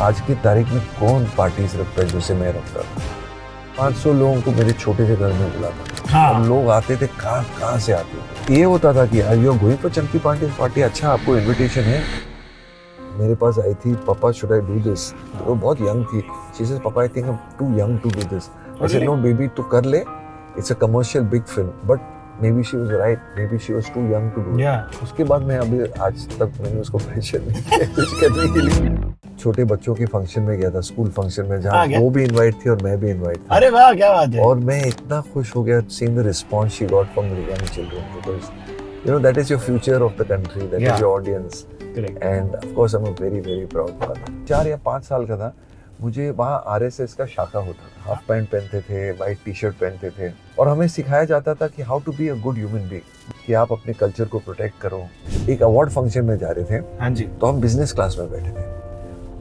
आज की तारीख में कौन पार्टीज रखता है जैसे मैं रखता था। 500 लोगों को मेरे छोटे से घर में बुलाता। हाँ। लोग आते थे, कहाँ से आते थे। ये होता था कि आज गोइंग फॉर चंकी पार्टी, अच्छा आपको इनविटेशन है। मेरे पास आई थी, पापा शुड आई डू दिस। वो बहुत यंग थी। She said papa I think I am too young to do this. I said no baby तू कर ले, it's a commercial big film. But maybe she was right, maybe she was too young to do it. उसके बाद मैं अभी आज तक मैंने उसको प्रेशर नहीं किया कुछ करने के लिए। छोटे बच्चों के फंक्शन में गया था, स्कूल फंक्शन में, जहाँ वो भी इनवाइट थी और मैं भी इनवाइट था। अरे वाह क्या बात है। और मैं इतना खुश हो गया seeing the response she got from the young children, because you know that is your future of the country, that is your audience. Correct. And of course I'm a very very proud father. 4 या 5 साल का था, मुझे वहाँ RSS का शाखा होता था। हाफ पैंट पहनते थे, वाइट टी शर्ट पहनते थे, और हमें सिखाया जाता था कि how to be a good human being, कि आप अपने कल्चर को प्रोटेक्ट करो। एक अवार्ड फंक्शन में जा रहे थे, हाँ जी, तो हम बिजनेस क्लास में बैठे थे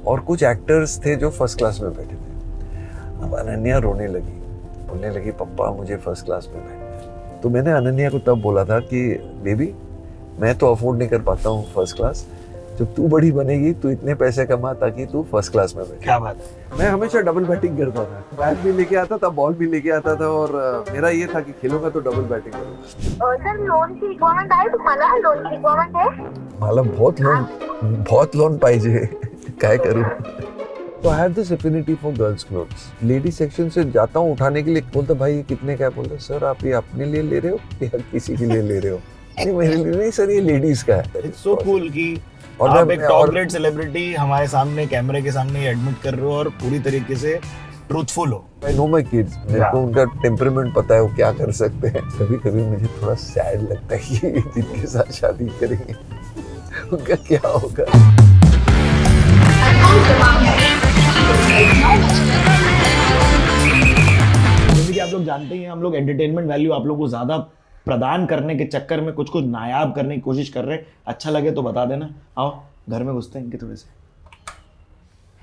और कुछ एक्टर्स थे जो फर्स्ट क्लास में बैठे थे। अब अनन्या रोने लगी, बोलने लगी पप्पा मुझे फर्स्ट क्लास में बैठना है। तो मैंने अनन्या को तब बोला था कि बेबी मैं तो अफोर्ड नहीं कर पाता हूँ फर्स्ट क्लास, जब तू बड़ी बनेगी तू इतने पैसे कमा ताकि तू फर्स्ट क्लास में बैठे। क्या बात है। मैं हमेशा डबल बैटिंग करता था, बैट भी लेके आता था, बॉल भी लेके आता था, और मेरा ये था कि खेलूंगा तो डबल बैटिंग करूंगा। सर लोन की रिक्वायरमेंट आहे तुम्हाला? लोन की रिक्वायरमेंट है? मला बहुत लोन पाहिजे, काय करूं? तो I have this affinity for girls clothes. Lady section से जाता हूँ उठाने के लिए, बोलता भाई ये कितने का है? बोलता सर आप ये अपने लिए ले रहे हो या किसी के लिए ले रहे हो? नहीं मेरे लिए नहीं सर, ये लेडीज का है। इट्स सो कूल कि और आप एक टॉप ग्रेड सेलिब्रिटी हमारे सामने कैमरे के सामने एडमिट कर रहे हो और पूरी तरीके से ट्रूथफुल हो। I know my kids, मेरे को उनका टेम्परामेंट पता है, वो क्या कर सकते हैं। कभी कभी मुझे थोड़ा सैड लगता है कि जिनके साथ शादी करेंगे उनका क्या होगा। जैसे कि आप लोग जानते ही हैं, हम लोग एंटरटेनमेंट वैल्यू आप लोगों को ज्यादा प्रदान करने के चक्कर में कुछ नायाब करने की कोशिश कर रहे हैं। अच्छा लगे तो बता देना। आओ घर में घुसते हैं इनके थोड़े से।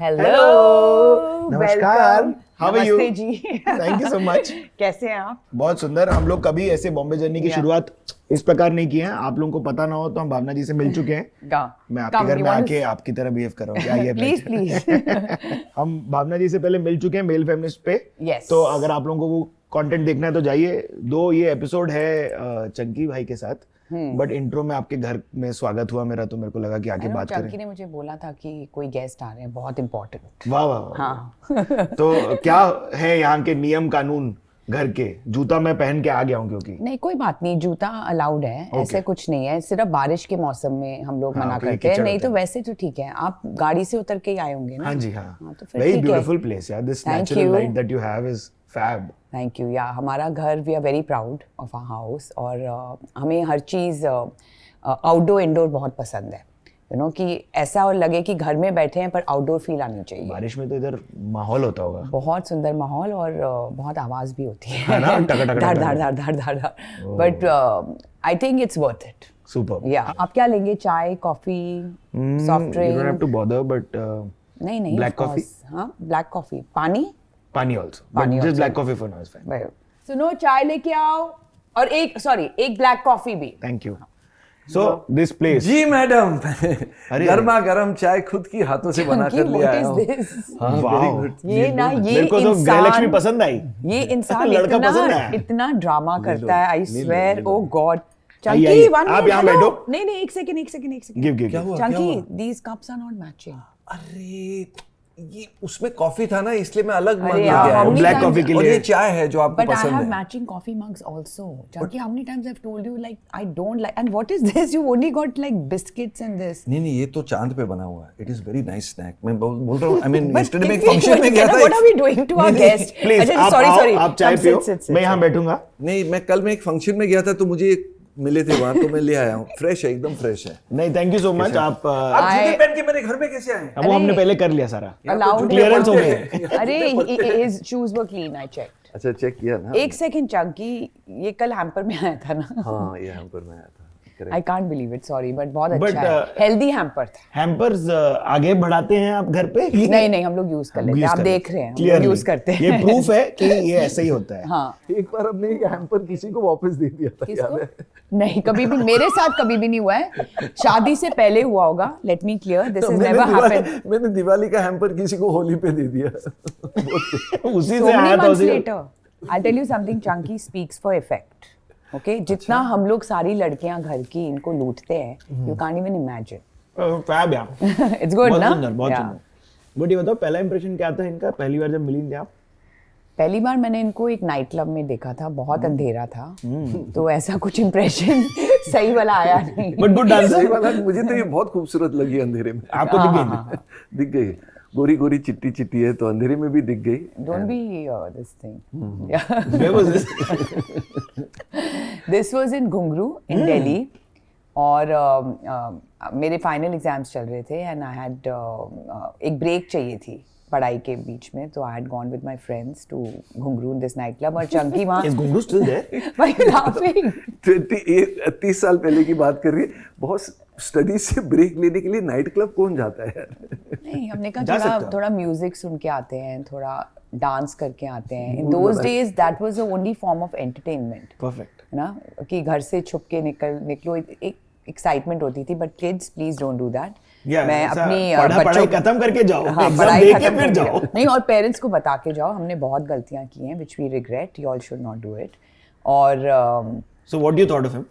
हेलो, नमस्कार, हाउ आर यू? नमस्ते जी, थैंक यू सो मच। कैसे हैं आप? बहुत सुंदर। हम लोग कभी ऐसे बॉम्बे जर्नी की शुरुआत इस प्रकार नहीं की है। आप लोगों को पता ना हो तो हम भावना जी से मिल चुके हैं। मैं आपके घर में आके आपकी तरह बिहेव कर रहा हूँ। क्या ये प्लीज हम भावना जी से पहले मिल चुके हैं मेल फेमिनिस्ट पे। Yes. तो अगर आप लोगों को कंटेंट देखना है तो जाइए। 2 ये एपिसोड है चंकी भाई के साथ, बट इंट्रो में आपके घर में स्वागत हुआ मेरा, तो मेरे को लगा कि आके बात करें। चंकी ने मुझे बोला था कि कोई गेस्ट आ रहे हैं बहुत इम्पोर्टेंट। वाह वाह वाह। हाँ तो क्या है यहाँ के नियम कानून घर के? जूता मैं पहन के आ गया हूँ क्योंकि नहीं कोई बात नहीं, जूता अलाउड है। ऐसे कुछ नहीं है, सिर्फ बारिश के मौसम में हम लोग मना करते हैं, नहीं तो वैसे तो ठीक है। आप गाड़ी से उतर के ही आए होंगे ना? हाँ जी हाँ। तो फिर वेरी ठीक है। ब्यूटीफुल प्लेस यार, this natural light that you have is fab. Thank you. या हमारा घर, we are very proud of our house, और हमें हर चीज़ आउटडोर इंडोर बहुत पसंद है। यू नो कि ऐसा और लगे कि घर में बैठे हैं पर आउटडोर फील आनी चाहिए। बारिश में तो इधर माहौल होता होगा, बहुत सुंदर माहौल, और बहुत आवाज़ भी होती है है ना, टका टका धार धार धार धार धार धार। But I think it's worth it. Super. या आप क्या लेंगे? चाय, coffee, soft drink? You don't have to bother, but नहीं black of course. हाँ ब्लैक कॉफी, पानी also. पानी But just also. black coffee for now is fine. भाई सुनो, चाय लेके आओ, और एक ब्लैक कॉफी भी। Thank you. So this place. जी मैडम, अरे गर्मा गर्म चाय खुद की हाथों से बना कर ले आया हूँ। हाँ, Wow. very good. ये ना, ये मेरे को तो गृहलक्ष्मी पसंद आई। ये इंसान लड़का पसंद आया। इतना ड्रामा करता है। I swear, oh God. आइए, चंकी, one आप minute, यहाँ hello. बैठो। नहीं एक सेकंड। Give. क्या हुआ? Chunky, these cups are not matching. अरे ये उसमें कॉफी था ना, इसलिए मैं अलग मग अरे लेके यार, आया how हूँ। many ब्लैक times- कॉफी के और लिए ये चाय है जो आपको But I पसंद have है। matching coffee mugs also. Chunky, how many times I've told you like I don't like, and what is this? You only got like biscuits and this. नहीं ये तो चांद पे बना हुआ है। It is very nice snack. मैं बोल रहा हूँ, आई मीन But यस्टरडे में एक can we- फंक्शन में गया था। What are we doing to our guest? Please अच्छा, आप sorry, आओ, sorry. आप चाय Come, पियो, sit. मैं यहाँ बैठूंगा। नहीं मैं कल मैं एक फंक्शन में गया था तो मुझे मिले थे वहाँ, तो मैं ले आया हूँ। फ्रेश है, एकदम फ्रेश है। नहीं थैंक यू सो मच। आप जूते पहन के मेरे घर में कैसे आए? वो हमने पहले कर लिया सारा, Allowed क्लियरेंस हो है। गए। अरे his shoes were clean, I checked. अच्छा चेक किया ना? एक सेकंड चंकी, ये कल हैम्पर में आया था ना? हाँ ये हैम्पर में आया था। I can't believe it, sorry, but बहुत But, अच्छा है. Healthy hamper था. हैम्पर्स आगे बढ़ाते हैं आप घर पे? नहीं हम लोग यूज कर लेते हैं. आप देख रहे हैं, हम लोग यूज करते हैं. ये प्रूफ है कि ये ऐसे ही होता है. हाँ. एक बार हमने एक हैम्पर किसी को वापस दे दिया था, याद है? नहीं, कभी भी मेरे साथ कभी भी नहीं हुआ है. शादी से पहले हुआ होगा. Let me clear, this has never happened. मैंने दिवाली का हैम्पर किसी को होली पे दे दिया. उसी So से many आया था months उसी. later, I'll tell you something. Chunky speaks for effect. Okay, जितना हम लोग सारी लड़कियां घर की इनको लूटते हैं, you can't even imagine. Fab यार. It's good, बहुत ना? सुंदर, बहुत Yeah. सुंदर. बट ये बताओ पहला इंप्रेशन क्या था इनका पहली बार जब मिली थी आप? पहली बार मैंने इनको एक नाइट क्लब में देखा था, बहुत अंधेरा था, तो ऐसा कुछ इम्प्रेशन सही वाला आया नहीं. बट गुड सही डांसर. वाला, मुझे तो ये बहुत खूबसूरत लगी अंधेरे में. आपको दिख गई? दिख गई. गोरी गोरी चिट्टी चिट्टी है तो अंधेरे में भी दिख गई. Don't be this thing. Where was this? This was in Ghungru in Delhi, और मेरे फाइनल एग्जाम्स चल रहे थे एंड आई हैड एक ब्रेक चाहिए थी पढ़ाई के बीच में, तो I had gone with my friends to Ghungroo in this night club. और चंकी वहाँ Is Gungu still there? Why are you laughing? 30 साल पहले की बात कर रही है. बहुत स्टडी से ब्रेक लेने के लिए नाइट क्लब कौन जाता है यार? नहीं, हमने कहा जा सकते हो। थोड़ा म्यूजिक सुन के आते हैं, थोड़ा डांस करके आते हैं. In those days that was the only form of entertainment, Perfect. है ना, कि घर से छुप के निकलो, एक एक्साइटमेंट होती थी. But kids please don't do that. Yeah, मैं ऐसा अपनी पढ़ाई खत्म करके जाओ, हाँ, एग्जाम पढ़ाई दे के खत्म फिर करके जाओ. नहीं, और पेरेंट्स को बता के जाओ हमने बहुत गलतियां की हैं which we regret, you all should not do it. और So what do you thought of him?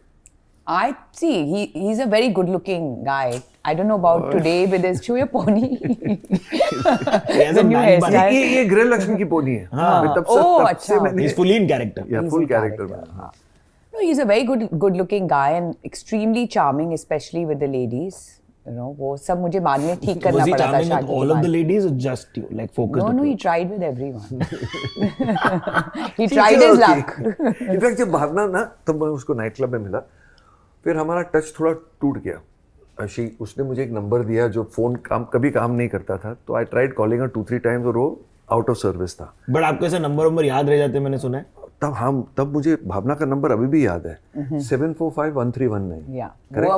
I see he's a very good looking guy. I don't know about today with his chew pony. has The a new man bun. hairstyle. ये गृह लक्ष्मी की pony है. मैं तब से ओह, तब अच्छा. से मैंने He's fully in character. या He's full in character character, में. हाँ. No, he's a very good looking guy and extremely charming, especially with the ladies. You know, वो सब मुझे बाद में ठीक करना Was he पड़ा था charming with शादी all के of the बाद. ladies or just you? Like focused No, he approach? tried with everyone. He tried his luck. In fact जब भावना ना, तब मैं उसको नाइट क्लब में मिला, फिर हमारा टच थोड़ा टूट गया. उसने मुझे एक नंबर दिया जो फोन कभी काम नहीं करता था, तो I tried calling her 2-3 times और वो आउट ऑफ सर्विस था. But आपको ऐसा नंबर याद रह जाते मैंने सुना है. तब मुझे भावना का नंबर अभी भी याद है, 7451319. Yeah,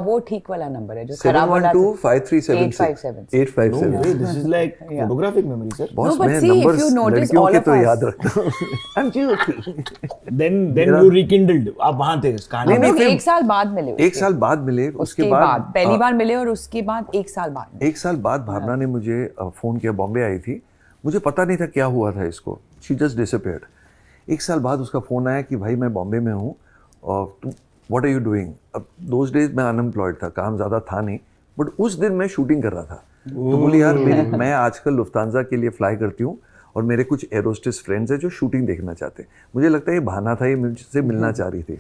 वो ठीक वाला नंबर है जो खराब वाला 7125376 No way, 857. this is like photographic memory, sir. Boss, but मैं see, if numbers you notice लड़कियों all के of तो us- याद रखता हूँ. I'm joking. Then you rekindled. आप वहाँ थे इस कहानी हम में. लोग फिर- 1 साल बाद मिले. एक साल बाद मिले. उसके बाद पहली बार मिले और उसके बाद 1 साल बाद. एक साल बाद भावना ने मुझे फ़ोन किया. बॉम्बे आई थी, मुझे पता नहीं था क्या हुआ था इसको. She just disappeared. एक साल बाद उसका फ़ोन आया कि भाई मैं बॉम्बे में हूँ और तुम व्हाट आर यू डूइंग. अब दोज डेज मैं अनएम्प्लॉयड था, काम ज़्यादा था नहीं, बट उस दिन मैं शूटिंग कर रहा था. तो बोली यार मैं आजकल लुफ्तांजा के लिए फ्लाई करती हूँ और मेरे कुछ एरोस्टेस फ्रेंड्स हैं जो शूटिंग देखना चाहते हैं. मुझे लगता है ये बहाना था, ये मुझसे मिलना चाह रही थी.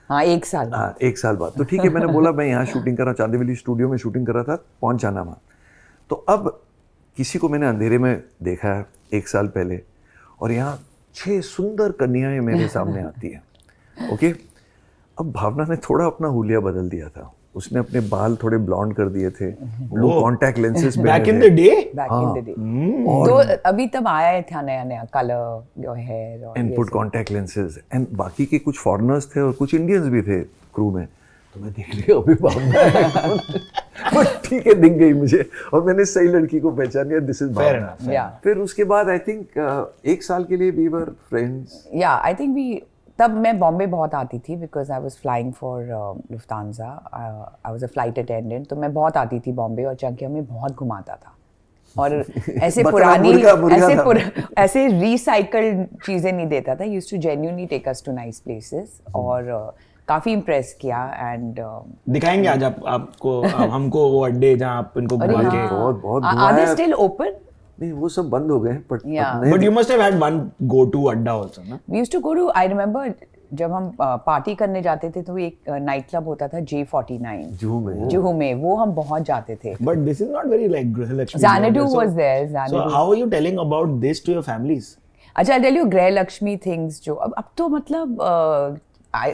हाँ, 1 साल बाद. हाँ, 1 साल बाद. तो ठीक है, मैंने बोला मैं यहाँ शूटिंग कर रहा हूँ, चांदीवली स्टूडियो में शूटिंग कर रहा था, पहुँच जाना वहाँ. तो अब किसी को मैंने अंधेरे में देखा है 1 साल पहले, और यहाँ 6 सुंदर कन्याएं मेरे सामने आती हैं. ओके, अब भावना ने थोड़ा अपना हुलिया बदल दिया था. उसने अपने बाल थोड़े ब्लॉन्ड कर दिए थे, blue contact lenses Back in the day. Back in the day. तो अभी तब आया था नया कलर योर हेयर और and put contact lenses. And बाकी के कुछ फॉरेनर्स थे और कुछ इंडियंस भी थे क्रू में. तो मैं देख लिया अभी भावना है. बट ठीक है, दिख गई मुझे और मैंने सही लड़की को पहचान लिया. This is Fair Bhavna. enough. या फिर उसके बाद आई थिंक 1 साल के लिए वी वर फ्रेंड्स. या आई थिंक वी तब मैं बॉम्बे बहुत आती थी because I was flying for Lufthansa. I was a flight attendant, तो मैं बहुत आती थी बॉम्बे और चंकी हमें बहुत घुमाता था. और ऐसे बकरा पुरानी मुर्गा था. ऐसे रिसाइकल्ड चीज़ें नहीं देता था. Used to genuinely take us to nice places और काफ़ी इम्प्रेस किया. एंड दिखाएंगे आज आपको हमको वो अड्डे जहाँ आप इनको घुमा के. बहुत आर दे घुमाया. Still open? नहीं, वो सब बंद हो गए. But Yeah. But you must have had one go-to अड्डा also, ना? We used to go to, I remember जब हम पार्टी करने जाते थे तो एक नाइट क्लब होता था J49 जुहू में, वो हम बहुत जाते थे. But this is not very like Grihalakshmi. Xanadu So- was there. So Xanadu. how are you telling about this to your families? अच्छा, I'll tell you गृह लक्ष्मी थिंग्स जो अब तो मतलब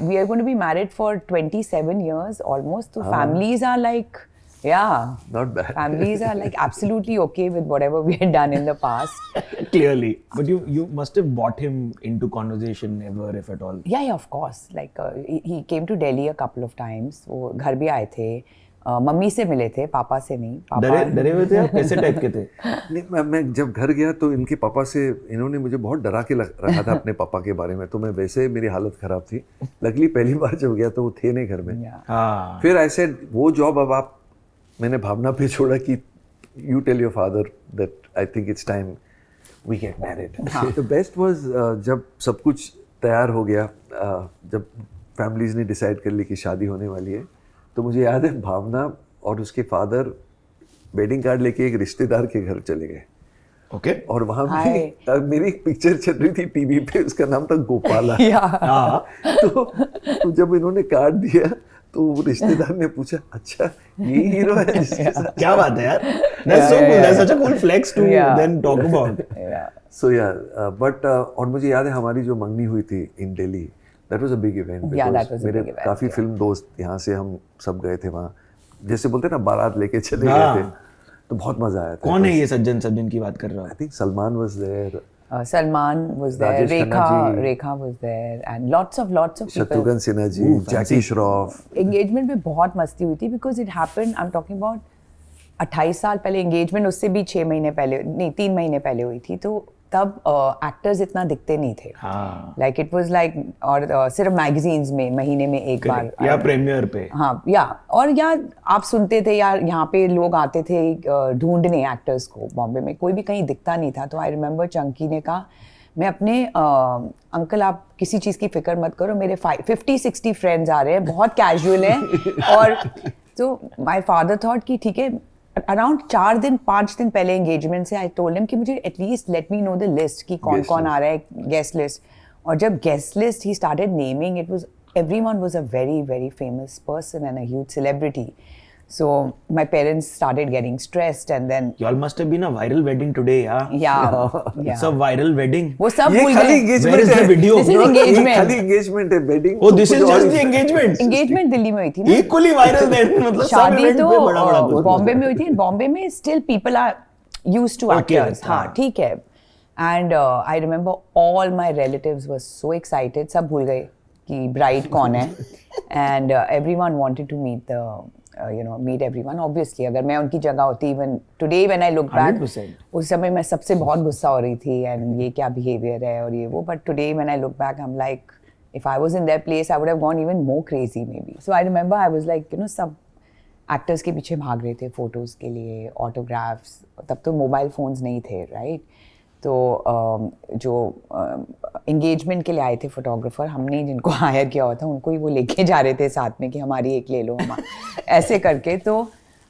we are going to be married for 27 years almost. तो families are like, Yeah. Not bad. Families are like absolutely okay with whatever we had done in the past. Clearly. But you must have brought him into conversation never, if at all. Yeah, of course. Like he came to Delhi a couple of times. वो घर भी आए थे. Mummy से मिले थे, पापा से नहीं. डरे हुए थे आप? कैसे टाइप के थे? नहीं, मैं जब घर गया तो इनके पापा से इन्होंने मुझे बहुत डरा के रखा था अपने पापा के बारे में, तो मैं वैसे मेरी हालत खराब थी. लकीली पहली बार जब गया तो वो थे नहीं घर में. हाँ. फिर ऐसे वो जॉब अब आप मैंने भावना पे छोड़ा कि you tell your father that I think it's time we get married. The best was जब सब कुछ तैयार हो गया, जब फैमिलीज ने डिसाइड कर ली कि शादी होने वाली है, तो मुझे याद है भावना और उसके फादर वेडिंग कार्ड लेके एक रिश्तेदार के घर चले गए. ओके. और वहाँ भी मेरी एक पिक्चर चल रही थी टीवी पे, उसका नाम था गोपाला. तो जब इन्होंने कार्ड दिया तो वो रिश्तेदार ने पूछा, अच्छा ये हीरो है जिसके साथ. क्या बात है यार. That's so cool. That's such a cool flex to then talk about. So yeah, but और मुझे याद है हमारी जो मंगनी हुई थी इन Delhi, that was a big event. Yeah, that was a मेरे big event, काफी फिल्म दोस्त यहाँ से हम सब गए थे वहाँ, जैसे बोलते ना बारात लेके चले गए थे, तो बहुत मजा आया था. कौन है ये सज्जन की बात कर रहा हूँ? I think Salman was there. Salman was there, Rajesh Khanna ji. Rekha was there, and lots of people. Shatrughan Sinha ji, Jackie Shroff. Engagement में बहुत मस्ती हुई थी because it happened. I'm talking about 28 साल पहले engagement, उससे भी 6 महीने पहले नहीं 3 महीने पहले हुई थी. तो तब एक्टर्स इतना दिखते नहीं थे. लाइक इट वाज लाइक, और सिर्फ मैगजीन्स में महीने में एक बार या प्रीमियर पे. हाँ या और या आप सुनते थे यार, यहाँ पे लोग आते थे ढूंढने एक्टर्स को. बॉम्बे में कोई भी कहीं दिखता नहीं था. तो आई रिमेम्बर चंकी ने कहा, मैं अपने अंकल आप किसी चीज़ की फिक्र मत करो, मेरे 50-60 फ्रेंड्स आ रहे हैं, बहुत कैजुअल हैं. और तो माई फादर थॉट कि ठीक है. अराउंड 5 दिन पहले एंगेजमेंट से आई टोल्ड हिम कि मुझे at least let me know the list कि कौन कौन आ रहा है, गेस्ट लिस्ट. और जब guest list he started naming, it was everyone was a very very famous person and a huge celebrity. So my parents started getting stressed, and then you all must have been a viral wedding today. yeah. It's a viral wedding. वो सब भूल खाली गए. engagement Where is the है. video? This is engagement. खाली engagement है, wedding. Oh, this is just the engagement. Engagement Delhi में हुई थी ना. Equally viral then. मतलब सब शादी event तो पे बड़ा कुछ. बॉम्बे में हुई थी. बॉम्बे में still people are used to actors. हाँ ठीक है. And I remember all my relatives were so excited. सब भूल गए कि bride कौन है. And everyone wanted to meet the meet everyone. Obviously अगर मैं उनकी जगह होती, even today when I look back, 100%. उस समय मैं सबसे बहुत गुस्सा हो रही थी and ये क्या behavior है और ये वो. But today when I look back, I'm like, if I was in their place, I would have gone even more crazy maybe. So I remember I was like, सब एक्टर्स के पीछे भाग रहे थे फोटोज़ के लिए, ऑटोग्राफ्स. तब तो मोबाइल फ़ोन्स नहीं थे, राइट. तो जो इंगेजमेंट के लिए आए थे फोटोग्राफर, हमने जिनको हायर किया हुआ था उनको ही वो लेके जा रहे थे साथ में कि हमारी एक ले लो हम ऐसे करके. तो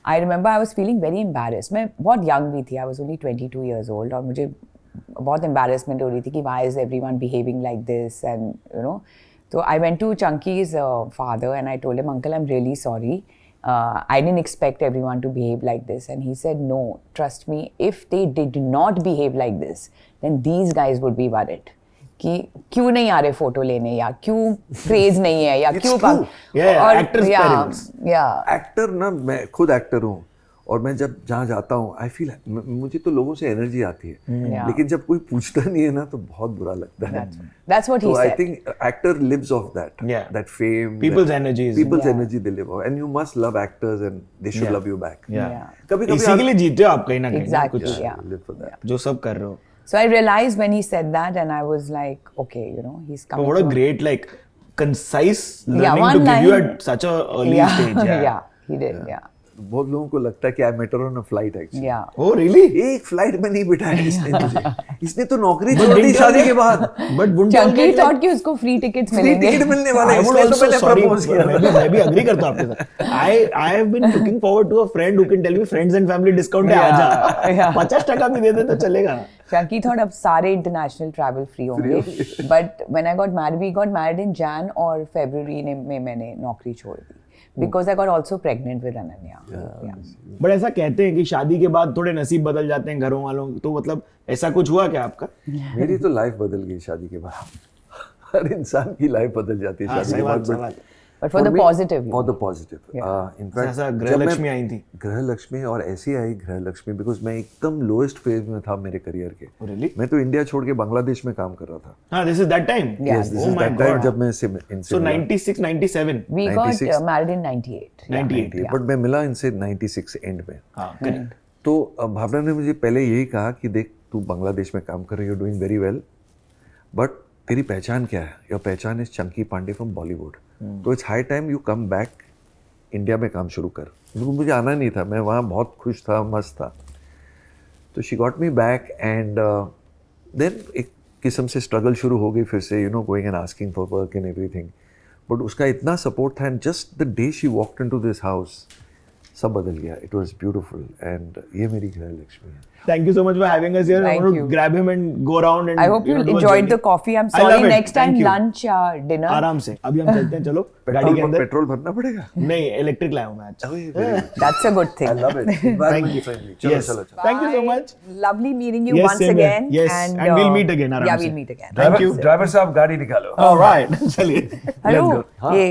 I remember I was feeling very embarrassed. मैं बहुत यंग भी थी, I was only 22 years old, और मुझे बहुत एम्बैरेसमेंट हो रही थी कि why is everyone behaving like this and तो I went to Chunky's father and I told him, uncle I am really sorry. I didn't expect everyone to behave like this. And he said, no, trust me, if they did not behave like this, then these guys would be worried. कि क्यों नहीं आ रहे photo लेने, या क्यों craze नहीं है, या क्यों एक्टर ना, मैं खुद एक्टर हूँ और मैं जब जहाँ जाता हूँ आई फील, मुझे तो लोगों से एनर्जी आती है, लेकिन जब कोई पूछता नहीं है ना तो बहुत बुरा लगता है. That's what he said. I think actor lives off that, that fame, people's energies, energy they live off, and you must love actors and they should love you back. कभी इसी के लिए जीते हो आप कहीं ना कहीं, कुछ live for that. जो सब कर रहे हो. So I realized when he said that, and I was like, okay, he's coming. But what a great, like, concise learning to give you at such a early stage. Yeah, he did. बहुत लोगों को लगता है कि I met her on a flight actually. Oh really? एक flight में नहीं बिठाया इसने मुझे. इसने तो नौकरी छोड़ दी शादी के बाद. But चंकी थॉट कि उसको फ्री टिकट्स मिलेंगे. टिकट मिलने वाले हैं. I would also, sorry, मैं भी agree करता हूँ आपके साथ. I have been looking forward to a friend who can tell me friends and family discount है, आजा. 50% भी दे दे तो चलेगा. Chunky thought अब सारे international travel free होंगे. But when I got married, we got married in Jan और February में मैंने नौकरी छोड़ दी. Because I got also pregnant with Ananya. But ऐसा कहते हैं कि शादी के बाद थोड़े नसीब बदल जाते हैं घरों वालों, तो मतलब ऐसा कुछ हुआ क्या आपका? मेरी तो लाइफ बदल गई शादी के बाद. हर इंसान की लाइफ बदल जाती है शादी के बाद. But for the positive. For the positive. In fact, ऐसा जब गृह मैं- लक्ष्मी आई थी। गृह लक्ष्मी और ऐसी आई गृह लक्ष्मी बिकॉज मैं एकदम लोएस्ट फेज में था मेरे करियर के। Really? मैं तो इंडिया छोड़ के बांग्लादेश में काम कर रहा था। हाँ, this is that time. Yeah, Yes, this Oh is my that time God. जब मैं इनसे So मिला। 96, 97. We got 96. married in 98. 98. But मैं मिला इनसे 96 एंड में। हाँ, correct. तो भावना ने मुझे पहले यही कहा कि देख तू बांग्लादेश में काम कर रही है, you doing very well, but तेरी पहचान क्या है? योर पहचान इज चंकी पांडे फ्रॉम बॉलीवुड, तो it's high time you come back India में काम शुरू कर। क्योंकि मुझे आना नहीं था, मैं वहाँ बहुत खुश था, मस्त था। तो she got me back and then एक किस्म से स्ट्रगल शुरू हो गई फिर से, you know, going and asking for work and everything. But उसका इतना सपोर्ट था and just the day she walked into this house सब बदल गया। इट वाज ब्यूटीफुल एंड ये मेरी गृह लक्ष्मी है। Thank you so much for having us here. Thank I want to you. grab him and go around and I hope you do a enjoyed journey. the coffee. I'm I love sorry. it. Next time, Thank you. lunch, dinner. आराम से अभी हम चलते हैं, चलो गाड़ी के अंदर। पेट्रोल भरना पड़ेगा। नहीं, इलेक्ट्रिक लाया हूँ मैं आज। That's a good thing. I love it. Environment friendly. चलो Yes. चलो चलो। Thank you so much. Lovely meeting you Yes, once same here. again. Yes, and we'll meet again आराम Yeah, से। we'll meet again. Thank you. Driver साहब गाड़ी निकालो। All right. चलिए। Hello, हाँ। ये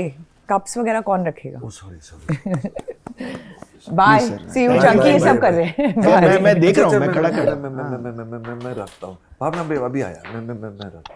कप्स वगैरह कौन रखेगा? Oh sorry sorry। Bye, see you. Bye, Chunky bye, ये सब bye, कर bye. रहे हैं। मैं देख रहा हूँ, मैं खड़ा कर कर मैं रखता हूँ। भावना बे अभी आया, मैं रख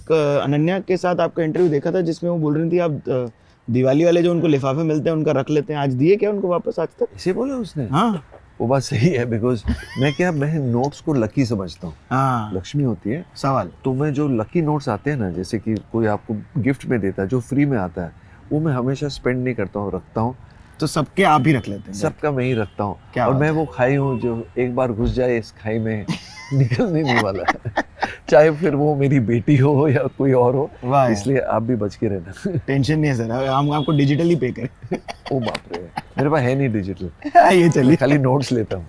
दिया। अनन्या के साथ आपका इंटरव्यू देखा था जिसमें वो बोल रही थी आप दिवाली वाले जो उनको लिफाफे मिलते हैं उनका रख लेते हैं। आज दिए क्या उनको वापस आज तक? ऐसे बोला उसने? हाँ वो बात सही है बिकॉज मैं नोट्स को लकी समझता हूँ। हाँ, लक्ष्मी होती है सवाल। तो मैं जो लकी नोट्स आते हैं ना, जैसे कि कोई आपको गिफ्ट में देता है जो फ्री में आता है, वो मैं हमेशा स्पेंड नहीं करता हूँ, रखता हूँ। तो सबके आप ही रख लेते हैं? सबका मैं ही रखता हूँ। क्या और बात मैं वो खाई हूँ जो एक बार घुस जाए इस खाई में निकलने नहीं वाला है। चाहे फिर वो मेरी बेटी हो या कोई और हो, वाह, इसलिए आप भी बच के रहना। टेंशन नहीं है सर, हम आपको डिजिटली पे करें। ओ बाप रे, मेरे पास है नहीं डिजिटल, ये चलिए। मैं खाली नोट्स लेता हूँ।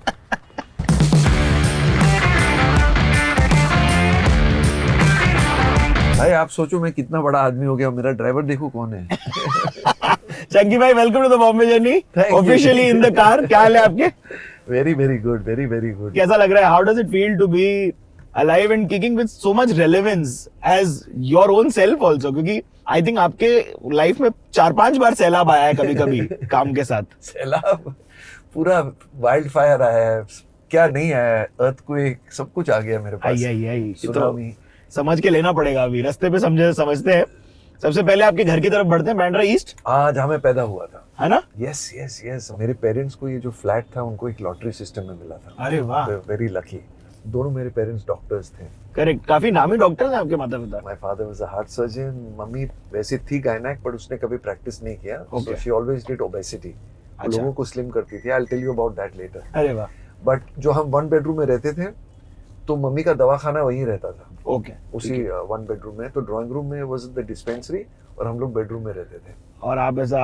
भाई आप सोचो मैं कितना बड़ा आदमी हो गया, मेरा ड्राइवर देखो कौन है। चंकी भाई, welcome to the Bombay journey, Thank you. Officially in the car. क्या हाल है आपके? Very very good, very very good. कैसा लग रहा है? How does it feel to be alive and kicking with so much relevance as your own self also? क्योंकि I think आपके लाइफ में 4-5 बार सैलाब आया है कभी कभी काम के साथ। सैलाब, पूरा वाइल्ड फायर आया है, क्या नहीं आया है, अर्थक्वेक, सब कुछ आ गया मेरे पास। आई तो सुनामी। समझ के लेना पड़ेगा अभी, रास्ते पे समझते हैं। सबसे पहले आपके घर की तरफ बढ़ते हैं, बैंड्रा ईस्ट, हाँ जहाँ मैं पैदा हुआ था। है ना? यस यस यस, मेरे पेरेंट्स को ये जो फ्लैट था उनको एक लॉटरी सिस्टम में मिला था। अरे वाह, वेरी लकी। दोनों मेरे पेरेंट्स डॉक्टर्स थे। करेक्ट, काफी नामी डॉक्टर हैं आपके माता पिता। My father was a heart surgeon, mummy वैसे थी गायनेक पर उसने कभी प्रैक्टिस नहीं किया, so she always did obesity. अच्छा। लोगों को स्लिम करती थी। I will tell you about that later. अरे वाह, बट जो हम 1 बेडरूम में रहते थे तो मम्मी का दवाखाना वहीं रहता था, ओके। उसी 1 बेडरूम में। तो ड्राइंग रूम में वाज द डिस्पेंसरी और हम लोग बेडरूम में रहते थे। और आप ऐसा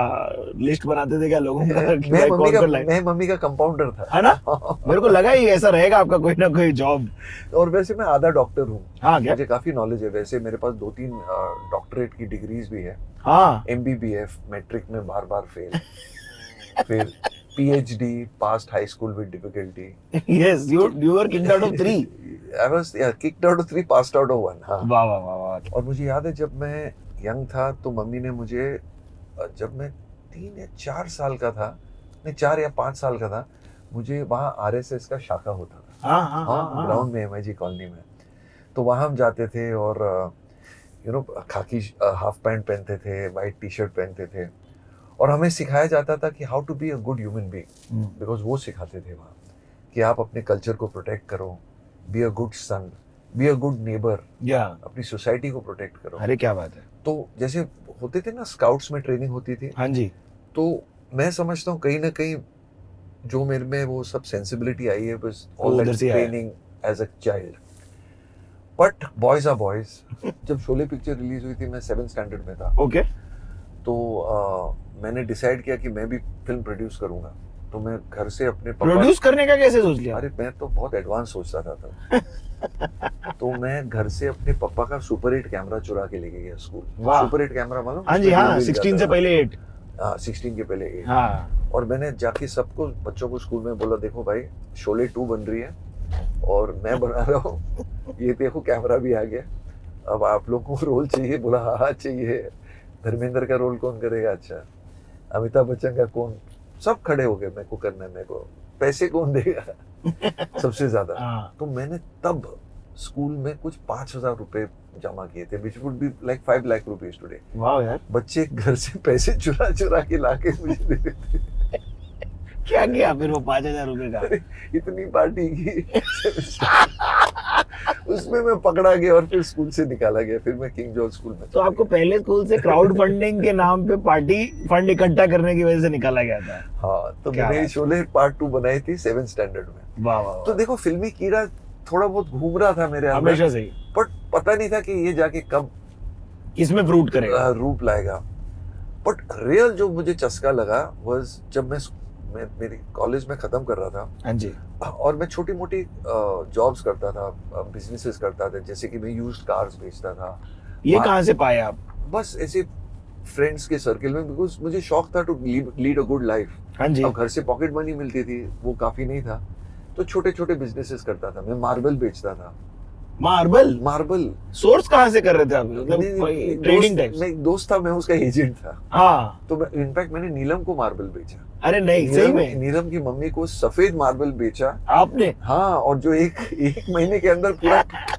लिस्ट बनाते थे क्या लोगों का? कि मैं भाई मम्मी कौन का कौन लाए? मैं मम्मी का कंपाउंडर था, है ना? मेरे को लगा ही ऐसा रहेगा आपका कोई ना कोई जॉब। और वैसे मैं आधा डॉक्टर हूँ। हाँ क्या? मुझे काफी नॉलेज है। वैसे मेरे पास 2-3 डॉक्टरेट की डिग्रीज भी है। हाँ, MBBF मैट्रिक में बार फेल, फिर PhD passed high school with difficulty. Yes, you were kicked out of 3। I was kicked out of 3, passed out of 1। हाँ, वाह वाह वाह वाह। और मुझे याद है जब मैं यंग था तो मम्मी ने मुझे, जब मैं 3 या 4 साल का था, नहीं 4 या 5 साल का था, मुझे वहाँ RSS का शाखा होता था। हाँ हाँ हाँ, हाँ, ग्राउंड में MIG कॉलोनी में। तो वहाँ हम जाते थे और यू नो खाकी हाफ पैंट पहनते थे, वाइट टी-शर्ट पहनते थे, और हमें सिखाया जाता था कि how to be a good human being, because वो सिखाते थे वहाँ कि आप अपने कल्चर को प्रोटेक्ट करो, be a good son, be a good neighbour, या अपनी सोसाइटी को प्रोटेक्ट करो। अरे क्या बात है। तो जैसे होते थे ना, स्काउट्स में ट्रेनिंग होती थी, हाँ जी, तो मैं समझता हूँ कहीं ना कहीं जो मेरे में वो सब सेंसिबिलिटी आई है बस ऑल उधर दैट से आया। Training as a child. But boys are boys. जब शोले पिक्चर रिलीज हुई थी मैं 7th स्टैंडर्ड में था, ओके। तो मैंने डिसाइड किया कि मैं भी फिल्म प्रोड्यूस करूंगा। तो मैं घर से अपने पापा, प्रोड्यूस करने का कैसे सोच लिया? अरे मैं तो बहुत एडवांस सोचता था तब। तो मैं घर से अपने पापा का सुपर 8 कैमरा चुरा के लेके गया स्कूल। वाह। सुपर 8 कैमरा मालूम? हाँ जी, हाँ, 16 से पहले 8। हाँ, 16 के पहले 8। हाँ, और मैंने जाके सबको, बच्चों को स्कूल में बोला, देखो भाई शोले 2 बन रही है और मैं बना रहा हूँ, ये देखो कैमरा भी आ गया। अब आप लोगों को रोल चाहिए, बोला हाँ हाँ चाहिए। धर्मेंद्र का रोल कौन करेगा, अच्छा अमिताभ बच्चन का कौन, सब खड़े हो गए मेरे को करना है, मेरे को पैसे कौन देगा सबसे ज्यादा। हाँ। तो मैंने तब स्कूल में कुछ 5,000 रुपए जमा किए थे, which would be like 5 lakh rupees today. वाह यार, बच्चे घर से पैसे चुरा चुरा के लाके मुझे दे देते। क्या किया फिर वो 5,000 रुपए का? इतनी पार्टी की उसमें मैं पकड़ा गया और फिर स्कूल से निकाला गया, फिर मैं किंग जॉर्ज स्कूल में तो आपको पहले स्कूल से क्राउड फंडिंग के नाम पे पार्टी फंड इकट्ठा करने की वजह से निकाला गया था। हाँ, तो क्या मैंने बात। शोले पार्ट 2 बनाई थी 7th स्टैंडर्ड में। वाह वाह, तो देखो फिल्मी कीड़ा थोड़ा बहुत घूम रहा था मेरे हमेशा अंदर, से ही बट पता नहीं था कि ये जाके कब इसमें फ्रूट करेगा। रूप लाएगा। बट रियल जो मुझे चस्का लगा वाज जब मैं मेरी कॉलेज में खत्म कर रहा था, हाँ जी, और मैं छोटी मोटी जॉब्स करता था, बिजनेसेस करता था, जैसे कि मैं यूज्ड कार्स बेचता था। ये कहाँ से पाए आप? बस ऐसे फ्रेंड्स के सर्किल में, बिकॉज मुझे शौक था to lead a good life. हाँ जी, अब घर से पॉकेट मनी मिलती थी, वो काफी नहीं था, तो छोटे छोटे बिजनेसेस करता था। मैं मार्बल बेचता था। मार्बल सोर्स कहाँ से कर रहे थे आप? मतलब ट्रेडिंग टाइप्स? मैं एक दोस्त था, मैं उसका एजेंट था। हाँ, तो इनफैक्ट मैंने नीलम को मार्बल बेचा। अरे नहीं, सही में नीलम की मम्मी को सफेद मार्बल बेचा। आपने? हाँ, और जो एक महीने के अंदर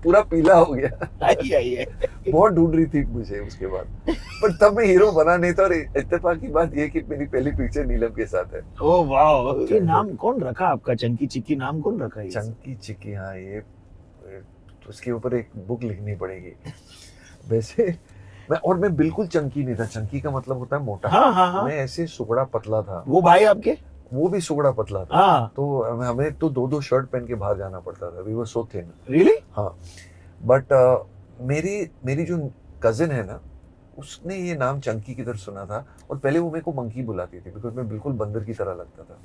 पूरा पीला हो गया। आइए बहुत ढूंढ रही थी मुझे उसके बाद, पर तब मैं हीरो बना नहीं था। और इत्तेफाक की बात ये कि मेरी पहली पिक्चर नीलम के साथ है। ओ वाह, ये नाम कौन रखा आपका? चंकी चिक्की नाम कौन रखा है? चंकी चिक्की, हाँ, ये तो उसके ऊपर एक बुक लिखनी पड़ेगी वैसे। मैं बिल्कुल चंकी नहीं था। चंकी का मतलब होता है मोटा। हाँ। मैं ऐसे सुगड़ा पतला था, वो भाई आपके? वो भी सुगड़ा पतला था। हाँ, तो हमें तो 2-2 शर्ट पहन के बाहर जाना पड़ता था, we were so thin. Really? हाँ, बट मेरी जो कजिन है ना, उसने ये नाम चंकी की तरफ सुना था, और पहले वो मेरे को मंकी बुलाती थी, बिकॉज मैं बिल्कुल बंदर की तरह लगता था।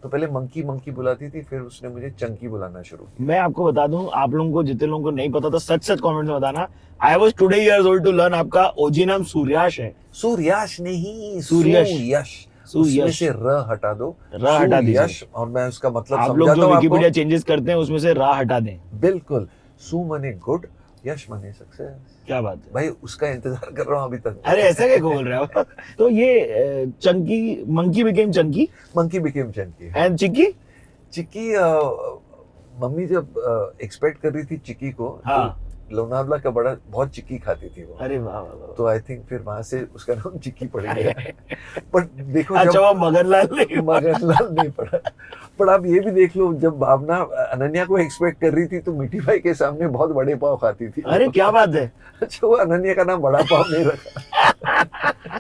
तो पहले मंकी बुलाती थी, फिर उसने मुझे चंकी बुलाना शुरू किया। मैं आपको बता दूं, आप लोगों को, जितने लोगों को नहीं पता तो सच कमेंट में बताना। I was today years old to learn आपका ओजी नाम सूर्याश है। सूर्याश नहीं, सूर्यश। सूर्यश। उसमें से र हटा दो, र हटा दीजिए। सूर्यश, और मैं उसका मतलब आप लोग समझाता जो हूँ विकिपीडिया आपको। चेंजेस करते हैं उसमें से रा हटा दें। बिल्कुल, सू मने गुड, यश मने सक्सेस। क्या बात है भाई, उसका इंतजार कर रहा हूँ अभी तक। अरे ऐसा क्या बोल रहे हो? तो ये Chunky, monkey became Chunky monkey became Chunky. And chikki? Chikki, mummy जब एक्सपेक्ट कर रही थी चिक्की को, हाँ। तो लोनावला का बहुत चिक्की खाती थी वो। अरे वाह वाह। तो आई थिंक फिर वहां से उसका नाम चिक्की पड़ गया। पर देखो, अच्छा, वो मगनलाल नहीं मगनलाल नहीं पड़ा। पर आप ये भी देख लो, जब भावना अनन्या को एक्सपेक्ट कर रही थी तो मिठी भाई के सामने बहुत बड़े पाव खाती थी। अरे क्या बात है? अच्छा, वो अनन्या का नाम बड़ा पाव नहीं रखा।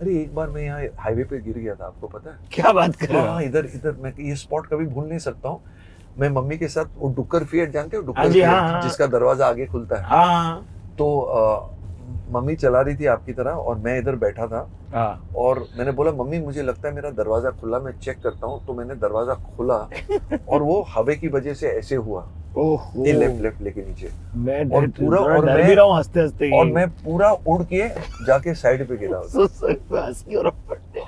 अरे एक बार मैं यहाँ हाईवे पे गिर गया था, आपको पता है? क्या बात कर रहे हो? हाँ, इधर मैं ये स्पॉट कभी भूल नहीं सकता हूँ। मैं मम्मी के साथ, वो डुक्कर फिएट जानते हो? हाँ डुक्कर जी, फिएट, हाँ। जिसका दरवाजा आगे खुलता है। हाँ तो मम्मी चला रही थी आपकी तरह, और मैं इधर बैठा था, हाँ। और मैंने बोला मम्मी मुझे लगता है मेरा दरवाजा खुला, मैं चेक करता हूँ। तो मैंने दरवाजा खोला और वो हवा की वजह से ऐसे हुआ, ओह, ये लेफ्ट लेके नीचे, मैं और पूरा, थोड़ा और डर मैं- भी रहा हूँ हंसते और मैं पूरा उड़ के जाके साइड पे गिरा। हाँ,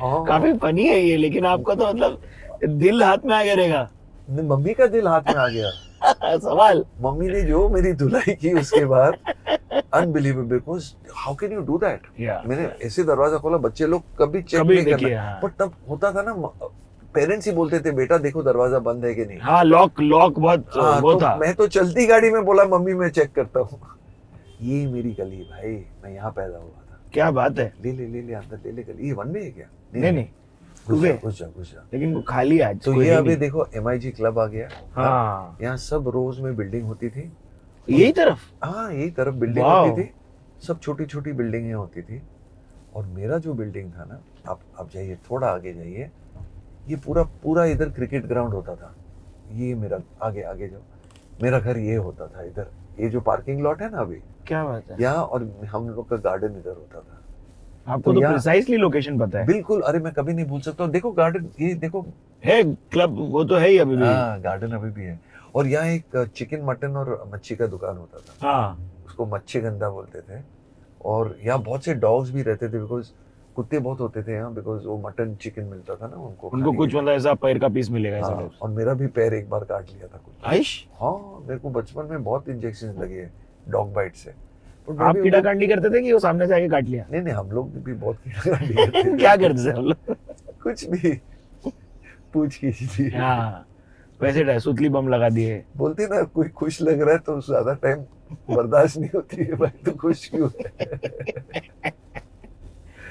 हाँ, काफी फनी है ये, लेकिन आपका तो मतलब दिल हाथ में आ गिरेगा। मम्मी का दिल हाथ में आ गया। सवाल, मम्मी ने जो मेरी धुलाई की उसके बाद, unbelievable, because how can you do that. Yeah. मैंने ऐसे दरवाजा खोला, बच्चे लोग कभी चेक कभी नहीं देखिए, करना, हाँ। पर तब होता था ना, पेरेंट्स ही बोलते थे बेटा देखो दरवाजा बंद है कि नहीं। हाँ, लॉक बहुत हाँ, वो तो था। मैं तो चलती गाड़ी में बोला मम्मी मैं चेक करता हूँ। ये मेरी गली भाई, मैं यहाँ पैदा हुआ था। क्या बात है? ले अंदर ले गली। ये वन में है क्या? नहीं, घुस जा, टू घुस जा। लेकिन वो खाली आज तो कोई ये है अभी नहीं। देखो MIG क्लब आ गया। हाँ, यहाँ सब रोज में बिल्डिंग होती थी। यही तरफ? हाँ, यही तरफ बिल्डिंग वाह। होती थी, सब छोटी छोटी बिल्डिंगें होती थी। और मेरा जो बिल्डिंग था ना, आप जाइए, थोड़ा आगे जाइए, ये पूरा इधर क्रिकेट ग्राउंड होता था। ये मेरा आगे जाओ, मेरा घर ये होता था इधर। ये जो पार्किंग लॉट है ना अभी, क्या बात है? यहाँ, और हम लोग का गार्डन इधर होता था। आपको तो तो यहाँ- प्रिसाइसली लोकेशन पता है। बिल्कुल, अरे मैं कभी नहीं भूल सकता। देखो गार्डन, ये देखो, है क्लब, वो तो है ही अभी भी। हाँ, गार्डन अभी भी है। और यहाँ एक चिकन, मटन और मच्छी का दुकान होता था। हाँ, उसको मच्छी गंदा बोलते थे। और यहाँ बहुत से डॉग्स भी रहते थे, बिकॉज कुत्ते बहुत होते थे यहाँ, बिकॉज वो मटन चिकन मिलता था ना उनको उनको खाने कुछ के लिए। मतलब ऐसा पैर का पीस मिलेगा ऐसा हाँ, टाइप। और मेरा भी पैर एक बार काट लिया था कुछ। आइश, हाँ, मेरे को बचपन में बहुत इंजेक्शन लगे डॉग बाइट से। आप कीड़ाकांडी करते थे कि वो सामने से आके काट लिया? नहीं नहीं, हम लोग भी बहुत कीड़ाकांडी करते थे। क्या करते थे हम लोग? कुछ भी, पूछ खींच दी। हाँ, वैसे सुतली बम लगा दिए। बोलते ना, कोई खुश लग रहा है तो ज्यादा टाइम बर्दाश्त नहीं होती है भाई, तो खुश क्यों है?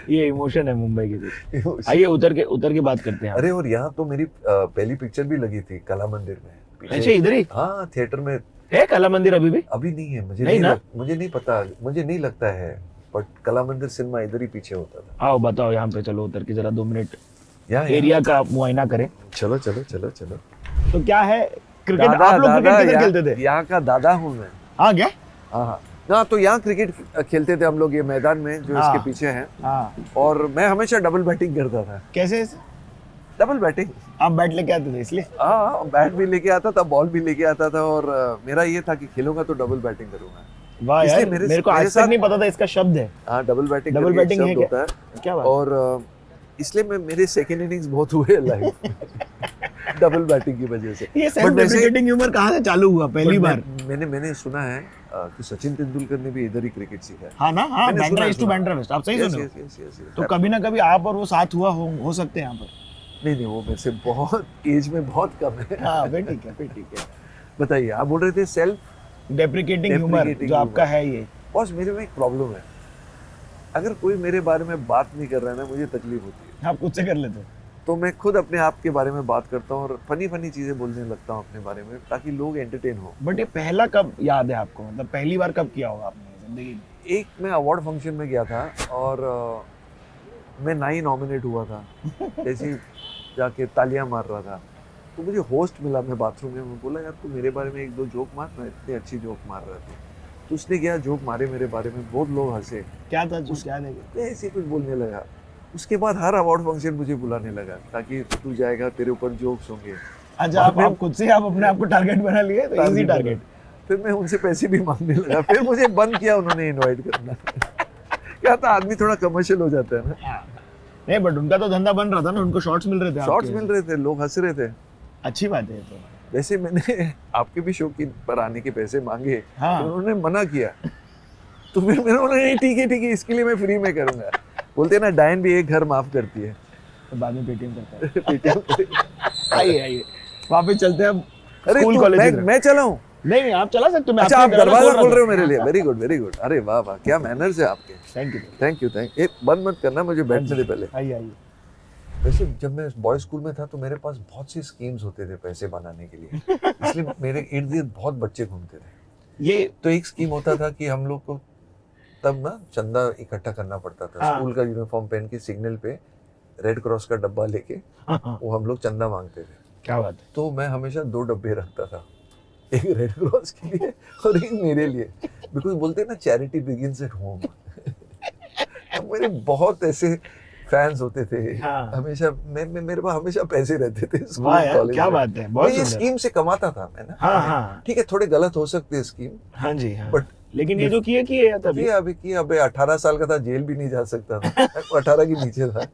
ये इमोशन है मुंबई की। आइए उतर के बात करते हैं। अरे और यहाँ तो मेरी पहली पिक्चर भी लगी थी कला मंदिर में पीछे। अच्छा, इधर ही हाँ, थिएटर में है कला मंदिर अभी भी? अभी नहीं है, मुझे नहीं ना? मुझे नहीं पता, मुझे नहीं लगता है, बट कला मंदिर सिनेमा इधर ही पीछे होता था। आओ बताओ, यहाँ पे चलो उतर के जरा 2 मिनट यहाँ एरिया का मुआयना करें। चलो चलो चलो चलो। तो क्या है, क्रिकेट आप लोग क्रिकेट किधर खेलते थे? यहाँ का दादा हूँ मैं। हाँ क्या? हाँ हाँ ना, तो यहाँ क्रिकेट खेलते थे हम लोग, ये मैदान में जो हाँ। इसके पीछे है। हाँ, और मैं हमेशा डबल बैटिंग करता था। कैसे? डबल बैटिंग, आप बैट लेके आते थे इसलिए? हाँ, बैट भी लेके आता था, बॉल भी लेके आता था, और मेरा ये था कि खेलूंगा तो डबल बैटिंग करूंगा। वाह इसलिए यार, मेरे मेरे को आज तक साथ- नहीं पता था इसका शब्द है। हाँ, डबल बैटिंग डबल करके एक बैटिंग है शब्द क्या? होता है। क्या बात? और इसलिए मेरे सेकेंड इनिंग्स बहुत हुए लाइफ डबल बैटिंग की वजह से। ये सेल्फ But वैसे- डेप्रिकेटिंग ह्यूमर कहाँ से चालू हुआ पहली But बार? मैंने सुना है कि सचिन तेंदुलकर ने भी इधर ही क्रिकेट सीखा है। हाँ ना, हाँ, मैंने बैंड्रा सुना- ईस्ट टू बैंड्रा वेस्ट, आप सही Yes, सुन रहे yes, हो। yes, yes, yes. तो कभी ना कभी आप और वो साथ हुआ हो सकते हैं यहाँ पर। नहीं नहीं, वो मेरे से बहुत एज में बहुत कम है। हाँ फिर ठीक है, फिर ठीक है। बताइए, आप बोल रहे थे सेल्फ डेप्रिकेटिंग ह्यूमर Deprecating जो आपका humor. है ये। बॉस, मेरे में एक प्रॉब्लम है, अगर कोई मेरे बारे में बात नहीं कर रहा है ना, मुझे तकलीफ होती है। आप खुद से कर लेते हो? तो मैं खुद अपने आप के बारे में बात करता हूँ और फनी चीजें बोलने लगता हूँ अपने बारे में, ताकि लोग एंटरटेन हो। बट ये पहला कब याद है आपको, मतलब पहली बार कब किया होगा आपने जिंदगी में? एक मैं अवार्ड फंक्शन में गया था और मैं 9 नॉमिनेट हुआ था। जैसे जाके तालियां मार रहा था, तो मुझे होस्ट मिला, मैं बाथरूम में, मैं बोला यार तू मेरे बारे में 1-2 जोक मार, मैं इतनी अच्छी जोक मार रहा था। तो उसने क्या जोक मारे मेरे बारे में, बहुत लोग हंसे, क्या था जो क्या देखे? ऐसे कुछ बोलने लगा। उसके बाद हर अवार्ड फंक्शन मुझे बुलाने लगा, ताकि तू जाएगा, तेरे ऊपर जोक्स होंगे। अच्छा, आप खुद से आप अपने आप को टारगेट बना लिए, तो इजी टारगेट। फिर मैं उनसे पैसे भी मांगने लगा, फिर मुझे बंद किया उन्होंने इनवाइट करना। क्या था, आदमी थोड़ा कमर्शियल हो जाता है ना। नहीं, बट उनका तो धंधा बन रहा था ना, उनको शॉर्ट्स मिल रहे थे। शॉर्ट्स आपके। मिल रहे थे, लोग हंस रहे थे। अच्छी बात है तो। वैसे मैंने आपके भी शो पर आने के पैसे मांगे, हाँ। तो उन्होंने मना किया। तो फिर मैंने बोला नहीं, ठीक है, इसके लिए मैं फ्री में करूंगा। बोलते हैं ना, डायन भी एक घर माफ करती है। तो बाद में पेटीएम करता है। पेटीएम। आइए वापस चलते हैं अब अरे स्कूल तू- कॉलेज। मैं चला हूँ। नहीं, आप चला सकते हो। मैं अच्छा, आप आपके दरवाजा खोल रहे हो था। मेरे लिए, वेरी गुड। अरे वाह वाह, क्या मैनर्स है आपके। Thank you. Thank you. बंद मत करना, मुझे बैठने दे पहले। आइए। वैसे जब मैं बॉय स्कूल में था तो मेरे पास बहुत सी स्कीम्स होते थे पैसे बनाने के लिए, इसलिए मेरे इर्द गिर्द बहुत बच्चे घूमते थे। ये तो एक स्कीम होता था कि हम लोग को तब ना चंदा इकट्ठा करना पड़ता था। हाँ। स्कूल का यूनिफॉर्म पहन के सिग्नल पे रेड क्रॉस का डब्बा लेके वो हम लोग चंदा मांगते थे। क्या बात है। तो मैं हमेशा 2 डब्बे रखता था, एक रेड क्रॉस के लिए और एक मेरे लिए, बिकॉज बोलते हैं ना, चैरिटी बिगिंस एट होम। मेरे बहुत ऐसे फैंस होते थे। हाँ। हमेशा मेरे पास हमेशा पैसे रहते थे स्कूल वाह यार, कॉलेज क्या में। बात है, बहुत मैं ये सुंदर। स्कीम से कमाता था मैं ना। हाँ। ठीक है, थोड़े गलत हो सकते हैं स्कीम, हाँ जी, हाँ। बट लेकिन ये जो किए तभी। ये अबे 18 साल का था, जेल भी नहीं जा सकता था। 18 के नीचे था।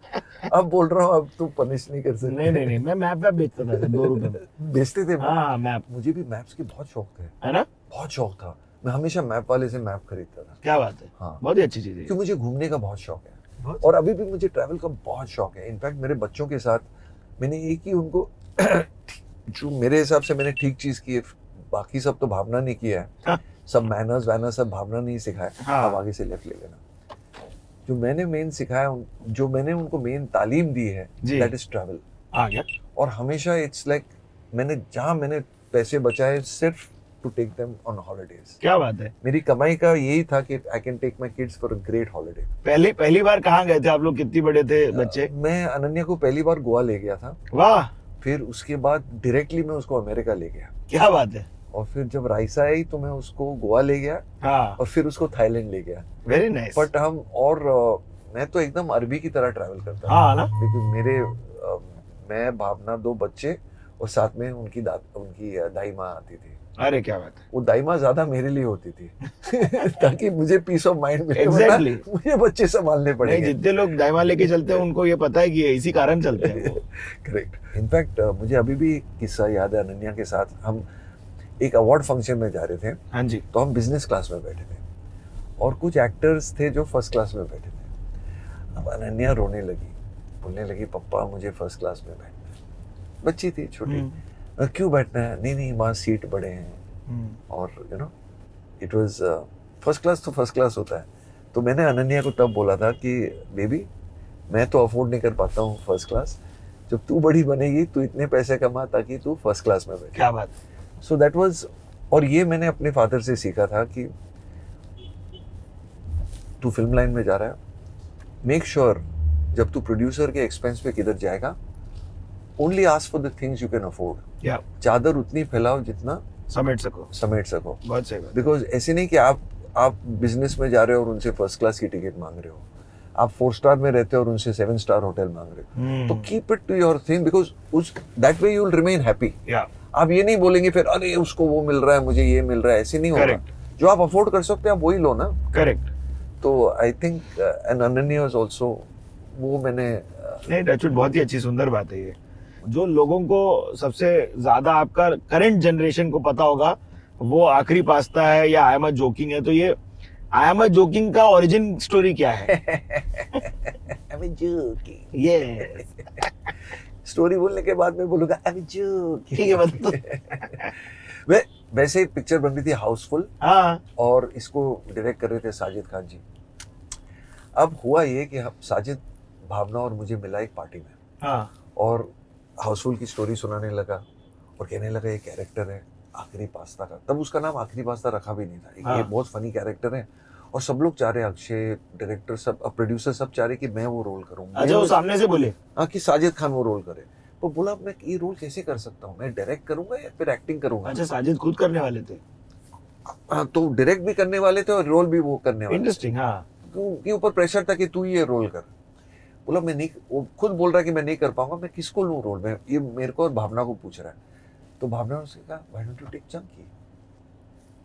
अब बोल रहा हूँ, अब तू पनिश नहीं कर सकता। नहीं, मैं मैप बेचता था 2 रुपए में। बेचते थे। हाँ, मैप। मुझे भी मैप्स के बहुत शौक थे, है ना? बहुत शौक था। मैं हमेशा मैप वाले से मैप खरीदता था। क्या बात है। हाँ। बहुत ही अच्छी चीज है। क्योंकि मुझे घूमने का बहुत शौक है, और अभी भी मुझे ट्रैवल का बहुत शौक है। इनफैक्ट मेरे बच्चों के साथ मैंने एक ही उनको जो मेरे हिसाब से मैंने ठीक चीज की है, बाकी सब तो भावना ने किया है। हाँ। सब मैनर्स वैनर्स सब भावना नहीं सिखाया। हाँ। अब आगे से लेफ्ट ले लेना। जो मैंने मेन सिखाया, जो मैंने उनको मेन तालीम दी है, जी। That is travel. आ गया। और हमेशा इट्स लाइक मैंने पैसे बचाए सिर्फ to take them on holidays. क्या बात है। मेरी कमाई का यही था कि I can take my kids for a great holiday. पहली बार कहाँ गए थे आप लोग, कितनी बड़े थे बच्चे? मैं अनन्या को पहली बार गोवा ले गया था, वाह, फिर उसके बाद डायरेक्टली मैं उसको अमेरिका ले गया, क्या बात है। और फिर जब राइसा आई तो मैं उसको गोवा ले गया, हाँ, और फिर उसको थाईलैंड ले गया। Very nice. बट मैं तो एकदम अरबी की तरह ट्रैवल करता था। हाँ ना। क्योंकि मैं भावना 2 बच्चे और साथ में उनकी दाई माँ आती थी। अरे क्या बात है। वो दाई माँ ज्यादा मेरे लिए होती थी ताकि मुझे पीस ऑफ माइंड मिले। Exactly. वरना मुझे बच्चे संभालने नहीं, पड़ेंगे। जितने लोग दाइमा लेके चलते हैं उनको ये पता है कि इसी कारण चलते हैं वो। करेक्ट। इनफैक्ट मुझे अभी भी एक किस्सा याद है अनन्या के साथ। हम एक अवार्ड फंक्शन में जा रहे थे, हाँ जी। तो हम बिजनेस क्लास में बैठे थे, और कुछ एक्टर्स थे जो फर्स्ट क्लास में बैठे थे। अब अनन्या रोने लगी, बोलने लगी पप्पा मुझे फर्स्ट क्लास में बैठना है। बच्ची थी छोटी, क्यों बैठना है? नहीं नहीं वहाँ सीट बड़े हैं। और you know it was first class, तो फर्स्ट क्लास होता है। तो मैंने अनन्या को तब बोला था कि बेबी मैं तो अफोर्ड नहीं कर पाता हूँ फर्स्ट क्लास, जब तू बड़ी बनेगी तू इतने पैसे कमा ताकि तू फर्स्ट क्लास में बैठे। क्या बात। सो दैट वाज, और ये मैंने अपने फादर से सीखा था कि तू फिल्म लाइन में जा रहा है, मेक श्योर जब तू प्रोड्यूसर के एक्सपेंस पे किधर जाएगा, only ask for the things you can afford. या चादर उतनी फैलाओ जितना समेट सको। बहुत सही बात। बिकॉज ऐसे नहीं कि आप बिजनेस में जा रहे हो और उनसे फर्स्ट क्लास की टिकट मांग रहे हो, आप 4 स्टार में रहते हो और उनसे 7 स्टार होटल मांग रहे हो। तो keep it to your thing, because उस that way you will remain happy. आप ये नहीं बोलेंगे फिर अरे उसको वो मिल रहा है मुझे ये मिल रहा है, ऐसे नहीं होगा। जो आप अफोर्ड कर सकते हैं आप वही लो ना। करेक्ट। तो I think and Ananya was also, वो मैंने नहीं टचवुड, बहुत ही अच्छी सुंदर बात है ये। जो लोगों को सबसे ज्यादा आपका करंट जनरेशन को पता होगा वो आखिरी पास्ता है या आई एम अ जोकिंग है, तो ये आई एम अ जोकिंग का ओरिजिन स्टोरी क्या है? आई एम जोकिंग, ये स्टोरी बोलने के बाद मैं बोलूंगा आई एम जोकिंग। ठीक है मतलब वैसे ही पिक्चर बन रही थी हाउसफुल, हाँ और इसको डायरेक्ट कर रहे थे साजिद खान जी। अब हुआ ये कि साजिद, भावना और मुझे मिला एक पार्टी में, हाँ और हाउसफुल की स्टोरी सुनाने लगा और कहने लगा ये कैरेक्टर है आखिरी पास्ता का। तब उसका नाम आखिरी पास्ता रखा भी नहीं था। हाँ। ये बहुत फनी कैरेक्टर है और सब लोग चाह रहे, अक्षय, डायरेक्टर, सब प्रोड्यूसर सब चाह रहे कि मैं वो रोल करूँ। अच्छा वो सामने से बोले हाँ कि साजिद खान वो रोल करे। तो बोला मैं ये रोल कैसे कर सकता हूँ, मैं डायरेक्ट करूंगा या फिर एक्टिंग करूंगा? अच्छा साजिद खुद करने वाले थे? हाँ, तो डायरेक्ट भी करने वाले थे और रोल भी वो करने वाले। इंटरेस्टिंग। हाँ उनके ऊपर प्रेशर था कि तू ये रोल कर। बोला मैं नहीं, वो खुद बोल रहा है कि मैं नहीं कर पाऊंगा, मैं किसको लूँ रोल में? ये मेरे को और भावना को पूछ रहा है। तो भावना ने उससे कहा why don't you take Chunky?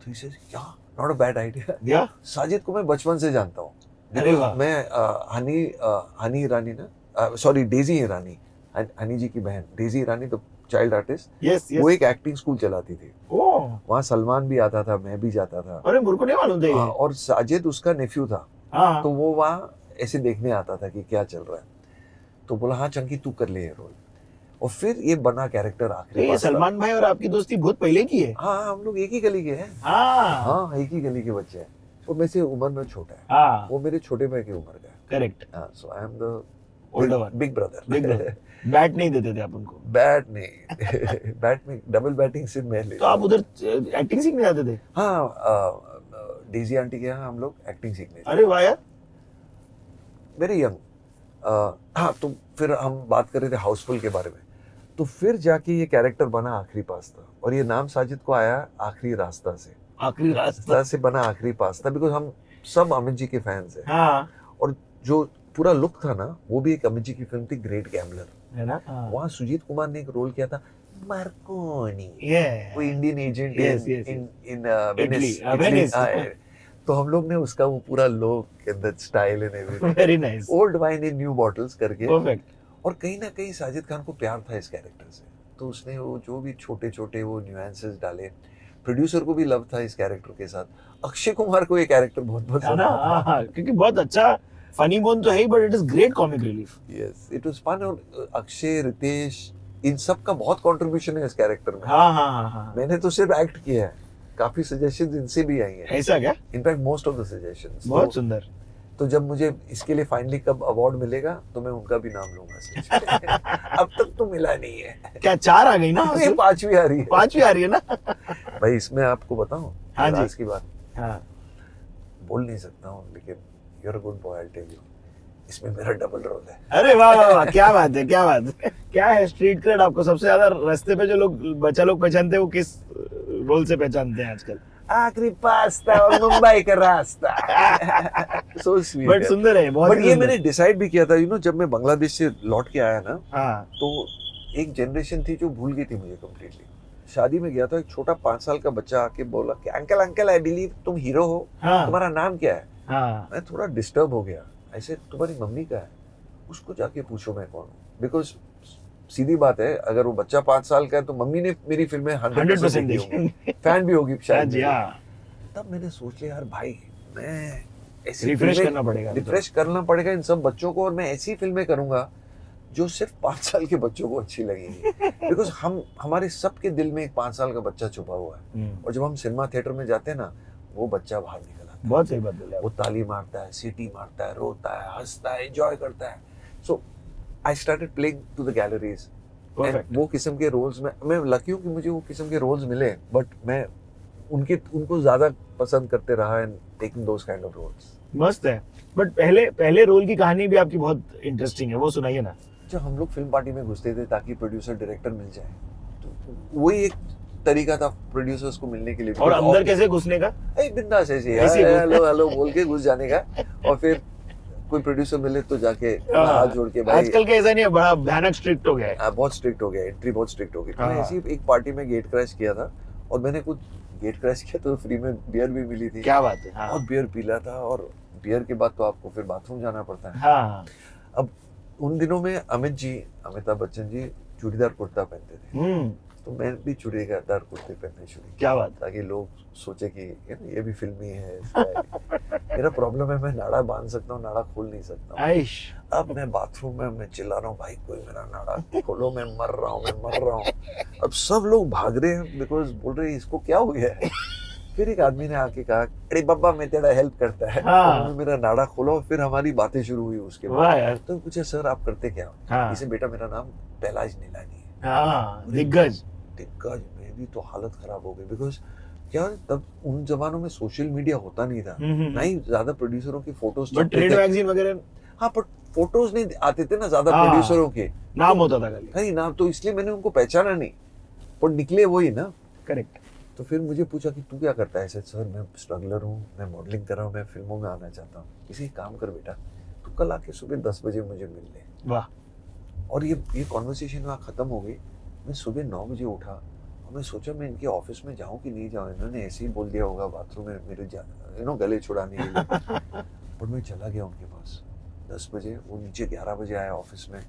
तो इसे क्या नॉट अ बैड आइडिया। या साजिद को मैं बचपन से जानता हूँ। अरे वाह। मैं हनी ईरानी ना, सॉरी डेजी ईरानी, हनी जी की बहन डेजी ईरानी, तो चाइल्ड आर्टिस्ट, यस वो यस। एक एक्टिंग स्कूल चलाती थी। ओह वहाँ सलमान भी आता था, मैं भी जाता था। अरे मुझको नहीं मालूम था ये। हाँ, और साजिद उसका नेफ्यू था, हाँ तो वो वहाँ ऐसे देखने आता था कि क्या चल रहा है। तो बोला हाँ चंकी तू कर ले ये रोल, और फिर ये बना कैरेक्टर तो आखिरी ये पास्ता। सलमान भाई और आपकी दोस्ती बहुत पहले की है? हाँ हम लोग एक ही गली के हैं। हाँ हाँ एक ही गली के बच्चे हैं। वो मेरे से उम्र में छोटा है, हाँ वो मेरे छोटे भाई की उम्र का है। करेक्ट। हाँ, so I am the Older one. Big brother. Big brother. Bat नहीं देते थे आप उनको? बैट नहीं बैट में डबल बैटिंग सिर्फ मैं तो लेता आप उधर एक्टिंग सीखने जाते थे? हाँ डेजी आंटी के यहाँ हम लोग एक्टिंग सीखने अरे वाह यार। Very young. हाँ तो फिर हम बात कर रहे थे हाउसफुल के बारे में। तो फिर जाके ये कैरेक्टर बना आखिरी पास्ता, और ये नाम साजिद को आया आखिरी रास्ता से। आखिरी रास्ता। रास्ता से बना आखिरी पास्ता, बिकॉज हम सब अमित जी के फैंस हैं। हाँ और जो पूरा लुक था ना, वो भी एक अमित जी की फिल्म थी ग्रेट गैम्बलर। है ना? हाँ। वहाँ सुजीत कुमार ने एक रोल किया था मार्कोनी, ये वो इंडियन एजेंट Yes, yes, इन Italy, वेनिस। Venice. तो हम लोग ने उसका वो पूरा look and the style and everything, very nice. Old wine in new bottles करके। परफेक्ट। और कहीं ना कहीं साजिद खान को प्यार था इस कैरेक्टर से, तो उसने वो जो भी छोटे छोटे वो न्यूएंसेस डाले। प्रोड्यूसर को भी लव था इस कैरेक्टर के साथ। अक्षय कुमार को ये कैरेक्टर बहुत है पसंद ना? था। हाँ क्योंकि बहुत अच्छा फनी बोन तो है ही, but it is great comic relief. Yes it was fun. और अक्षय, रितेश, इन सब का बहुत कंट्रीब्यूशन है इस कैरेक्टर में। हाँ हाँ हाँ हाँ। मैंने तो सिर्फ एक्ट किया है, काफी सजेशंस इनसे भी आई हैं। ऐसा क्या? In fact most of the suggestions. बहुत सुंदर। तो जब मुझे इसके लिए फाइनली कब अवार्ड मिलेगा तो मैं उनका भी नाम लूंगा स्टेज पे। अब तक तो मिला नहीं है। क्या 4 आ गई ना? ये 5वीं आ रही है। 5वीं आ रही है ना? भाई इसमें आपको बताऊं हाँ जी। राज की बात हाँ बोल नहीं सकता हूँ, लेकिन you are a good boy, I tell you, इसमें मेरा डबल रोल है। अरे वाह वाह वाह, क्या बात है, क्या बात है। क्या है स्ट्रीट क्रेड आपको? सबसे ज्यादा रास्ते पे जो लोग बच्चा लोग पहचानते हैं वो किस रोल से पहचानते हैं आजकल? आखिरी पास्ता और मुंबई का रास्ता। So sweet. बट सुंदर है बहुत। बट ये मैंने डिसाइड भी किया था, जब मैं बांग्लादेश से लौट के आया ना, हाँ तो एक जनरेशन थी जो भूल गई थी मुझे कम्प्लीटली। शादी में गया था, एक छोटा 5 साल का बच्चा आके बोला कि अंकल अंकल आई बिलीव तुम हीरो हो, हाँ तुम्हारा नाम क्या है? हाँ। मैं थोड़ा डिस्टर्ब हो गया। ऐसे तुम्हारी मम्मी का है, उसको जाके पूछो मैं कौन हूँ। बिकॉज सीधी बात है, अगर वो बच्चा 5 साल का है तो मम्मी ने मेरी फिल्में 100% देखी होंगी, फैन भी होगी हाँ शायद जी मेरी। हाँ। तब मैंने सोच लिया यार भाई मैं ऐसी Refresh फिल्में- करना पड़ेगा। रिफ्रेश करना पड़ेगा इन सब बच्चों को, और मैं ऐसी फिल्में करूंगा जो सिर्फ 5 साल के बच्चों को अच्छी लगेगी। बिकॉज हमारे सबके दिल में एक 5 साल का बच्चा छुपा हुआ है, और जब हम सिनेमा थिएटर में जाते हैं ना, वो बच्चा बाहर निकल आता है। बहुत सही बात बोले आप। वो ताली मारता है, सीटी मारता है, रोता है, हंसता है, एंजॉय करता है। So I started playing to the galleries. Perfect. वो किस्म के रोल्स में मैं लकी हूँ कि मुझे वो किस्म के रोल्स मिले, बट मैं उनको ज्यादा पसंद करते रहा and taking those kind of roles. मस्त है। बट पहले रोल की कहानी भी आपकी बहुत इंटरेस्टिंग है, वो सुनाइए ना। जब हम लोग फिल्म पार्टी में घुसते थे ताकि प्रोड्यूसर डायरेक्टर मिल जाए, तो वही एक तरीका था प्रोड्यूसर्स को मिलने के लिए। और अंदर कैसे घुसने का? बिंदास ऐसे ही, ऐसे ही घुस- हेलो हेलो बोल के घुस जाने का, और फिर कोई प्रोड्यूसर मिले तो जाके हाथ जोड़ के, भाई आजकल के ऐसा नहीं है, बड़ा भयानक स्ट्रिक्ट हो गया है। बहुत स्ट्रिक्ट हो गया, एंट्री बहुत स्ट्रिक्ट हो गई। हाँ। मैंने ऐसी एक पार्टी में गेट क्रैश किया था, और मैंने कुछ गेट क्रैश किया तो फ्री में बियर भी मिली थी। क्या बात है। हाँ। बहुत बियर पी लिया था, और बियर के बाद तो आपको फिर बाथरूम जाना पड़ता है। हाँ। अब उन दिनों में अमिताभ बच्चन जी चूड़ीदार कुर्ता पहनते थे, तो मैं भी चूड़ीदार कुर्ते पहनने शुरू किया। क्या बात है। ताकि लोग सोचे कि ये भी फिल्मी है, ऐसा है। मेरा प्रॉब्लम है, मैं नाड़ा बांध सकता हूँ, नाड़ा खोल नहीं सकता हूँ। आइश। अब मैं बाथरूम में मैं चिल्ला रहा हूँ, भाई कोई मेरा नाड़ा खोलो, मैं मर रहा हूँ। अब सब लोग भाग रहे हैं, बिकॉज बोल रहे हैं इसको क्या हो गया है। फिर एक आदमी ने आके कहा, अरे बाबा मैं तेरा हेल्प करता है। हाँ। उन्होंने मेरा नाड़ा खोला, और फिर हमारी बातें शुरू हुई उसके वाह बाद। यार। तो पूछे, सर आप करते क्या हो? हाँ। इसे, बेटा मेरा नाम पहलाज नीलानी है। हाँ, दिग्गज। दिग्गज में भी तो हालत खराब हो गई, बिकॉज क्या तब उन जमानों में सोशल मीडिया होता नहीं था, ना ही ज्यादा प्रोड्यूसरों की फोटोज बट ट्रेड मैगजीन वगैरह हाँ, पर फोटोज नहीं आते थे ना ज्यादा हाँ। प्रोड्यूसरों के, नाम होता था खाली। नहीं नाम, तो इसलिए मैंने उनको पहचाना नहीं, पर निकले वही ना। करेक्ट। तो फिर मुझे पूछा कि तू क्या करता है? ऐसे, सर मैं स्ट्रगलर हूँ, मैं मॉडलिंग कर रहा हूँ, मैं फिल्मों में आना चाहता हूँ। इसी काम कर बेटा, तू कल आके सुबह 10 बजे मुझे मिल ले। वाह। और ये कॉन्वर्सेशन वहाँ खत्म हो गई। मैं सुबह 9 बजे उठा, और मैं सोचा मैं इनके ऑफिस में जाऊँ कि नहीं जाऊँ। इन्होंने ऐसे ही बोल दिया होगा बाथरूम में मेरे गले छुड़ाने के लिए। पर मैं चला गया उनके पास 10 बजे, वो नीचे 11 बजे आया ऑफिस में,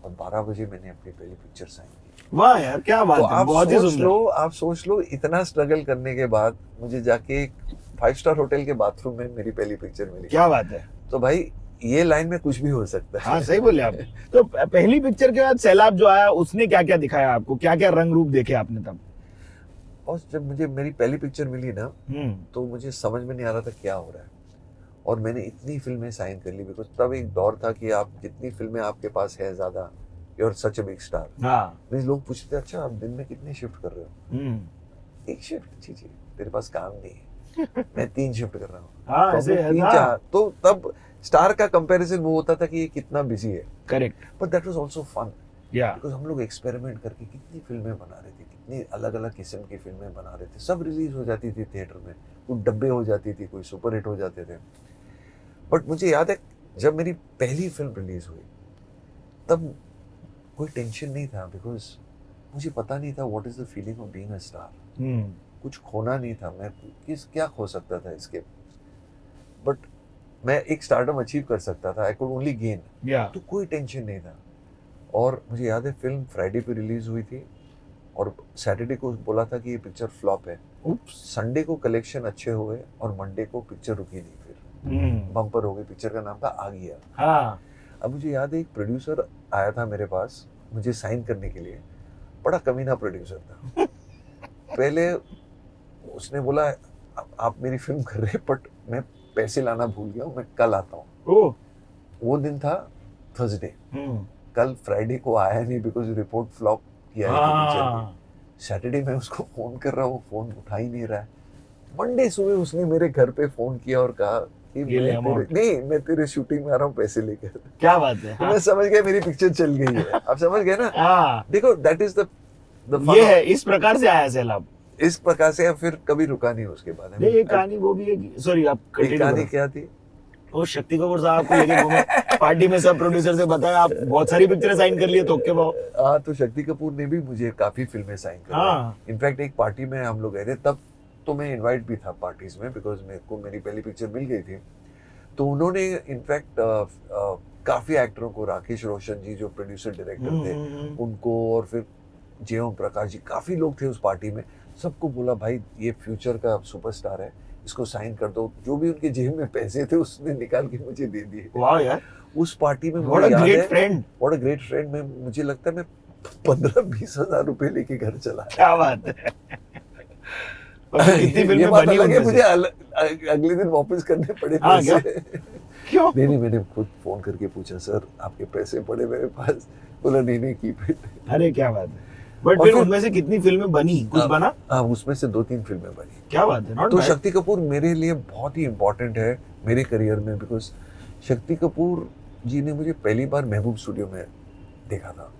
और 12 बजे मैंने अपनी पहली पिक्चर साइन की। वाह यार, क्या बात तो है, बहुत ही सुंदर। आप सोच लो इतना स्ट्रगल करने के बाद मुझे जाके एक 5 स्टार होटल के बाथरूम में मेरी पहली पिक्चर मिली। क्या बात है। तो भाई ये लाइन में कुछ भी हो सकता है। हाँ, सही बोले आप। तो पहली पिक्चर के बाद सैलाब जो आया, उसने क्या क्या दिखाया आपको, क्या क्या रंग रूप देखे आपने तब? और जब मुझे मेरी पहली पिक्चर मिली ना, तो मुझे समझ में नहीं आ रहा था क्या हो रहा है, और मैंने इतनी फिल्में साइन कर ली, बिकॉज तब एक दौर था कि आप जितनी फिल्में आपके पास है ज्यादा, you are such a big star. हाँ। मींस लोग पूछते थे, अच्छा आप दिन में कितनी शिफ्ट कर रहे हो? एक शिफ्ट? जी तेरे पास काम नहीं है। मैं 3 शिफ्ट कर रहा हूँ। हाँ, तो ऐसे हमने है, 3 हाँ। 4, तो तब स्टार का कंपैरिजन वो होता था कि ये कितना बिजी है, correct. But that was also fun, या बिकॉज हम लोग एक्सपेरिमेंट करके कितनी फिल्में बना रहे थे, कितनी अलग अलग किस्म की फिल्में बना रहे थे। सब रिलीज हो जाती थी थिएटर में, कोई डब्बे हो जाती थी, कोई सुपर हिट हो जाते थे। बट मुझे याद है जब मेरी पहली फिल्म रिलीज हुई, तब कोई टेंशन नहीं था, बिकॉज मुझे पता नहीं था what is the feeling of being a star. कुछ खोना नहीं था, मैं क्या खो सकता था इसके, बट मैं एक स्टारडम अचीव कर सकता था, आई कुड ओनली गेन। या तो कोई टेंशन नहीं था। और मुझे याद है फिल्म फ्राइडे पे रिलीज हुई थी, और सैटरडे को बोला था कि ये पिक्चर फ्लॉप है। संडे को कलेक्शन अच्छे हुए, और मंडे को पिक्चर रुकी नहीं, फिर बम्पर हो गई। पिक्चर का नाम था आ गया। हाँ। अब मुझे याद है एक प्रोड्यूसर आया था मेरे पास मुझे साइन करने के लिए, बड़ा कमीना प्रोड्यूसर था। पहले उसने बोला आप मेरी फिल्म कर रहे हैं, बट मैं पैसे लाना भूल गया हूँ, मैं कल आता हूँ। ओह। वो दिन था थर्सडे, कल फ्राइडे को आया नहीं, बिकॉज रिपोर्ट फ्लॉप किया है पिक्चर की। सैटरडे में उसको फोन कर रहा हूँ, वो फोन उठा ही नहीं रहा है। मंडे सुबह उसने मेरे घर पे फोन किया और कहा कि मैं तेरे शूटिंग में आ रहा हूँ पैसे लेकर। क्या बात है। तो मैं समझ गया मेरी पिक्चर चल गई है। आप समझ गए ना? हाँ। देखो दैट इज द ये है, इस प्रकार से आया सैलाब। इस प्रकार से, फिर कभी रुका नहीं उसके बाद। नहीं, ये कहानी वो भी है। सॉरी, आप एक कहानी क्या थी? वो शक्ति कपूर साहब को लेके घूमे पार्टी में, सब प्रोड्यूसर से बताया आप बहुत सारी पिक्चरें साइन कर लिए, तो के भाव। हाँ, तो शक्ति कपूर ने भी मुझे काफी फिल्में साइन कर हाँ। इनफैक्ट एक पार्टी में हम लोग गए थे, तब तो मैं इनवाइट भी था पार्टीज में, बिकॉज मेरे को मेरी पहली पिक्चर मिल गई थी। तो उन्होंने इनफैक्ट काफी एक्टरों को, राकेश रोशन जी जो प्रोड्यूसर डायरेक्टर थे उनको, और फिर जे ओम प्रकाश जी, काफी लोग थे उस पार्टी में। सबको बोला भाई ये फ्यूचर का सुपरस्टार है, इसको साइन कर दो, जो भी उनके जेब में पैसे थे उसने निकाल के मुझे दे दिए। वाह यार, उस पार्टी में what a great friend. What a great friend में मुझे लगता है मैं 15-20 हजार रुपए लेके घर चला आया। क्या बात है। और फिर कितनी ये फिल्में बात बनी अलग है, उनमें मुझे से? अगले दिन वापस करने पड़े हाँ, पैसे। क्यों? नहीं, मैंने खुद फोन करके पूछा, सर आपके पैसे पड़े मेरे पास? बोला नहीं कीप इट। अरे क्या बात है। बट और फिर फिर- उनमें से कितनी फिल्में बनी, कुछ बना? हाँ, उसमें से 2-3 फिल्में बनी। क्या बात है, नॉट तो बैड। शक्ति कपूर मेरे लिए बहुत ही इम्पोर्टेंट है मेरे करियर में, बिकॉज शक्ति कपूर जी ने मुझे पहली बार महबूब स्टूडियो में देखा था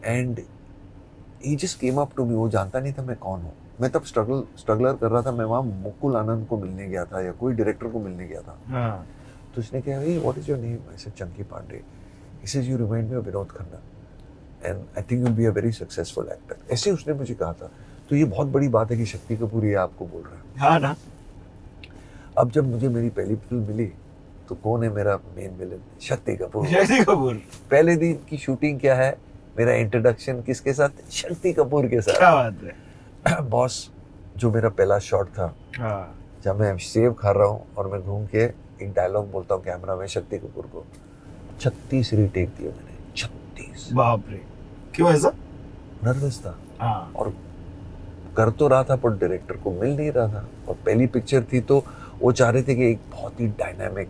and he just came up to me. वो जानता नहीं था मैं कौन हूँ। मैं तब स्ट्रगलर कर रहा था। मैं वहाँ मुकुल आनंद को मिलने गया था या कोई डायरेक्टर को मिलने गया था। हाँ, तो उसने कहा, hey, what is your name? I said, Chunky Pandey. He says, you remind me of Vinod Khanna and I think you'll be a very successful actor। ऐसे उसने मुझे कहा था। तो ये बहुत बड़ी बात है कि शक्ति कपूर ये आपको बोल रहा है। हाँ ना। अब जब मुझे मेरी पहली फिल्म मिली तो कौन है मेरा मेन विलन? शक्ति कपूर। शक्ति कपूर। पहले दिन की शूटिंग क्या है, मेरा इंट्रोडक्शन किसके साथ? शक्ति कपूर के क्या बात है। साथ। बॉस जो मेरा पहला शॉट था, हाँ, जब मैं सेव खा रहा हूँ और मैं घूम के एक डायलॉग बोलता हूँ कैमरा में शक्ति कपूर को, 36 रीटेक दिए मैंने। 36। बाप रे, क्यों ऐसा? नर्वस था हाँ, और कर तो रहा था पर डायरेक्टर को मिल नहीं रहा था और पहली पिक्चर थी तो वो चाह रहे थे कि एक बहुत ही डायनामिक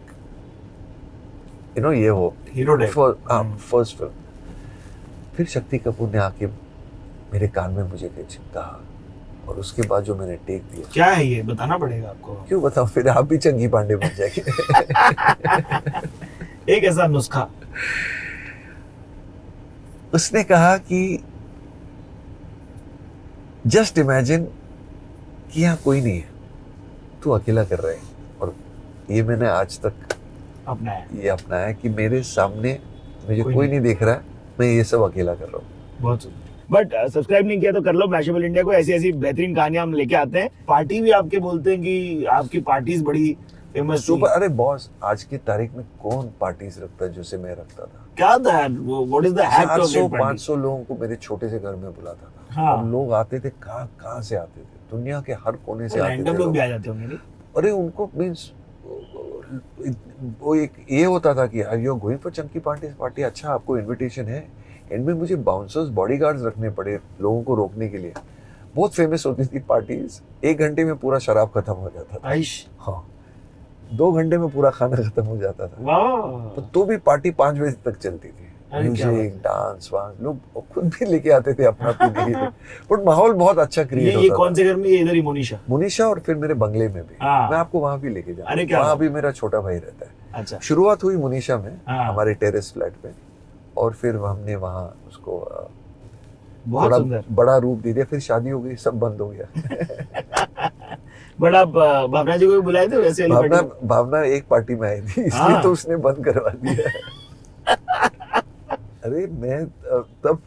ये हो हीरो टाइप। First film. फिर शक्ति कपूर ने आके मेरे कान में मुझे कुछ कहा और उसके बाद जो मैंने टेक दिया। क्या है ये, बताना पड़ेगा आपको। क्यों बताऊं, फिर आप भी चंगी पांडे बन जाएंगे। एक ऐसा नुस्खा। उसने कहा कि जस्ट इमेजिन कि यहाँ कोई नहीं है, तू अकेला कर रहा है। और ये मैंने आज तक अपना है। ये अपनाया है कि मेरे सामने मुझे कोई कोई नहीं देख रहा है, मैं ये सब अकेला कर रहा हूँ। बहुत सुंदर। बट सब्सक्राइब नहीं किया तो कर लो मैशेबल इंडिया को। ऐसी ऐसी बेहतरीन कहानियां हम लेके आते हैं। पार्टी भी आपके बोलते हैं कि आपकी पार्टीज बड़ी फेमस। सुपर। अरे बॉस, आज की तारीख में कौन पार्टीज रखता है जैसे मैं रखता था? क्या था वो, what is the hack to 400-500 लोगों को मेरे छोटे से घर में बुलाता था। हाँ। और लोग आते थे, कहाँ से आते थे, दुनिया के हर कोने से आते रैंडम थे लोग भी लोग। आ जाते होंगे नहीं? अरे उनको मीन्स वो एक ये होता था कि you are going for Chunky party, अच्छा आपको इनविटेशन है। एंड में मुझे बाउंसर्स बॉडीगार्ड्स रखने पड़े लोगों को रोकने के लिए। बहुत फेमस होती थी पार्टीज। 1 घंटे में पूरा शराब खत्म हो जाता था। आइश, हाँ, 2 घंटे में पूरा खाना खत्म हो जाता था। वाह। तो भी पार्टी 5 बजे तक चलती थी। अरे क्या म्यूजिक, डांस वांस, लोग खुद भी लेके आते थे अपना पीने के लिए। बट माहौल बहुत अच्छा क्रिएट ये होता कौन था। से घर में? ये इधर ही मोनिशा। मुनीषा और फिर मेरे बंगले में भी। हाँ। मैं आपको वहां भी लेके जाऊँ। अरे क्या वहां बात। भी मेरा छोटा भाई रहता है। अच्छा, शुरुआत हुई मुनीषा में, हाँ। हमारे टेरेस फ्लैट पे, और फिर हमने वहां उसको बहुत थोड़ा सुंदर। बड़ा रूप दे दिया। फिर शादी हो गई, सब बंद हो गया। बट आप भावना जी को भी बुलाए थे वैसे वाली भावना पार्टी? भावना एक पार्टी में आई थी, इसलिए हाँ। तो उसने बंद करवा दिया। अरे मैं तब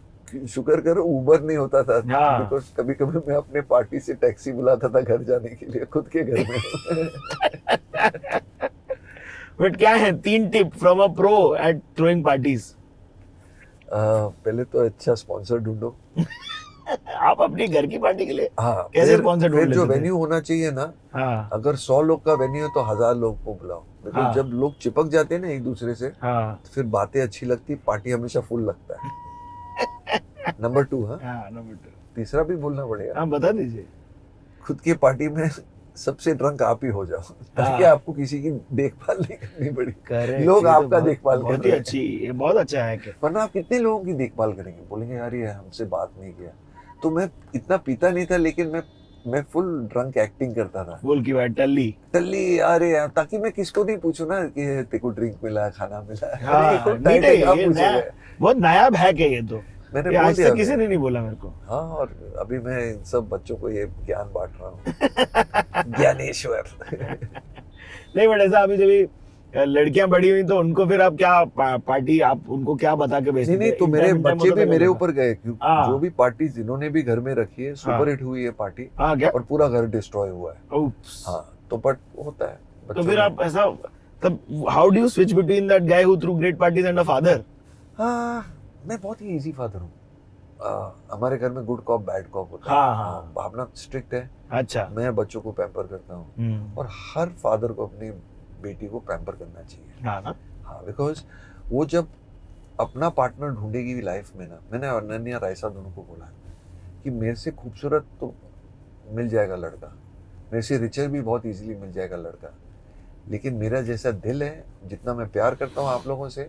शुक्र करो ऊबर नहीं होता था, हाँ। बिकॉज कभी कभी मैं अपने पार्टी से टैक्सी बुलाता था घर जाने के लिए, खुद के घर में। बट क्या है 3 tip from a pro at throwing parties? पहले तो अच्छा स्पॉन्सर ढूंढो। आप अपने घर की पार्टी के लिए हाँ, कैसे फिर sponsor ढूंढ फिर जो लेते थे? वेन्यू होना चाहिए ना, हाँ, अगर 100 लोग का वेन्यू है तो 1000 लोग को बुलाओ। बिकॉज हाँ। जब लोग चिपक जाते हैं ना एक दूसरे से, हाँ, तो फिर बातें अच्छी लगती, पार्टी हमेशा फुल लगता है। नंबर 2, हाँ, हाँ, नंबर 2। तीसरा भी बोलना पड़ेगा। हाँ, बता दीजिए। खुद की पार्टी में सबसे ड्रंक आप ही हो जाओ, ताकि हाँ। आपको किसी की देखभाल नहीं करनी पड़ी। Correct, लोग ये तो आपका देखभाल कर बहुत ही रहे हैं। अच्छी, ये बहुत अच्छा है कि वरना आप कितने लोगों की देखभाल करेंगे? बोलेंगे यार ये हमसे बात नहीं किया। तो मैं इतना पीता नहीं था, लेकिन मैं फुल ड्रंक एक्टिंग करता था। बोल की बात टल्ली। टल्ली, अरे यार, ताकि मैं किसको नहीं पूछूं ना कि तेरे को ड्रिंक मिला, खाना मिला। हाँ, अरे, ये कौन नीट है टाइम है, आप ये, पूछेंगे। नया, बहुत नायाब हैक है ये तो। मैंने ये बोल आज दिया तक किसी अभी। ने नहीं बोला मेरे को। हाँ, और अभी मैं इन सब बच्चों को ये ज्ञान बांट रहा हूँ। ज्ञानेश्वर। नहीं, बट ऐसा अभी जब लड़कियां बड़ी हुई तो उनको फिर आप क्या पार्टी, आप उनको क्या बता के भेजते नहीं, थे? तो एक मेरे time बच्चे होता भी था मेरे क्या? ऊपर गए, क्योंकि हाँ। जो भी पार्टी जिन्होंने भी घर में रखी है, सुपर हिट हुई है पार्टी, हाँ, क्या? और पूरा घर डिस्ट्रॉय हुआ है। Oops. हाँ, तो बट होता है तो बच्चों फिर में। आप ऐसा, तब how do you switch between that guy who through great parties and a father? हाँ, मैं बहुत ही इजी फादर हूँ। हमारे घर में गुड कॉप बैड कॉप होता हाँ, है। हाँ। भावना स्ट्रिक्ट है, अच्छा। मैं बच्चों को पैम्पर करता हूँ और हर फादर को अपनी बेटी को पैम्पर करना चाहिए। हाँ ना। हाँ, बिकॉज वो जब अपना पार्टनर ढूंढेगी भी लाइफ में ना, मैंने अनन्या रायसा दोनों को बोला कि मेरे से खूबसूरत तो मिल जाएगा लड़का, मेरे से रिचर भी बहुत इजीली मिल जाएगा लड़का, लेकिन मेरा जैसा दिल है, जितना मैं प्यार करता हूँ आप लोगों से,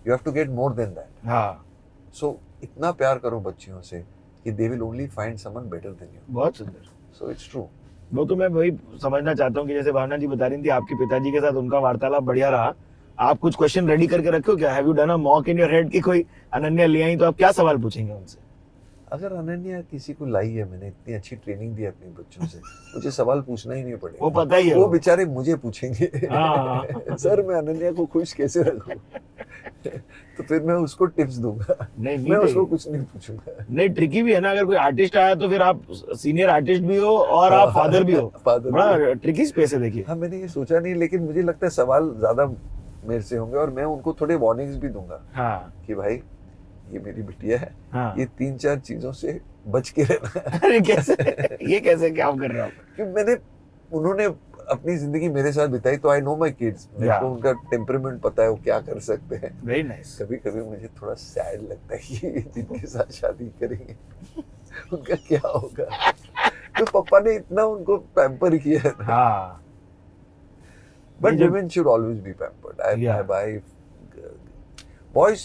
you have to get more than that. हाँ, सो इतना प्यार करो बच्चियों से कि they will only find someone better than you. बहुत सुंदर। So it's true. वो तो मैं वही समझना चाहता हूँ कि जैसे भावना जी बता रही थी आपके पिताजी के साथ उनका वार्तालाप बढ़िया रहा। आप कुछ क्वेश्चन रेडी करके रखो क्या? Have you done a mock in your head कि कोई अनन्या ले आई तो आप क्या सवाल पूछेंगे उनसे? अगर अनन्या किसी को लाई है, मैंने इतनी अच्छी ट्रेनिंग दी अपने बच्चों से, मुझे सवाल पूछना ही नहीं पड़ेगा। वो पता ही है वो वो। बेचारे मुझे पूछेंगे हाँ। सर मैं अनन्या को खुश कैसे रखूं? तो फिर मैं उसको टिप्स दूंगा, नहीं, मैं नहीं, उसको कुछ नहीं पूछूंगा। नहीं, ट्रिकी भी है ना, अगर कोई आर्टिस्ट आया तो फिर आप सीनियर आर्टिस्ट भी हो और आप फादर भी हो। फादर बड़ा ट्रिकी स्पेस है देखिए। हाँ, मैंने ये सोचा नहीं, लेकिन मुझे लगता है सवाल ज्यादा मेरे से होंगे और मैं उनको थोड़े वार्निंग्स भी दूंगा हाँ कि भाई ये मेरी बिटिया है, हाँ। ये 3-4 चीजों से बच के रहना। अरे कैसे, ये कैसे क्या कर रहे हो आप? कि उन्होंने अपनी जिंदगी मेरे साथ बिताई, तो आई नो माई किड्स, मेरे को उनका टेम्परामेंट पता है, वो क्या कर सकते हैं। Very nice. कभी कभी मुझे थोड़ा सैड लगता है कि जिनके साथ शादी करेंगे उनका क्या होगा। तो पापा ने इतना उनको पैम्पर किया है। हाँ, बट जब- women should always be pampered. Yeah. My wife, boys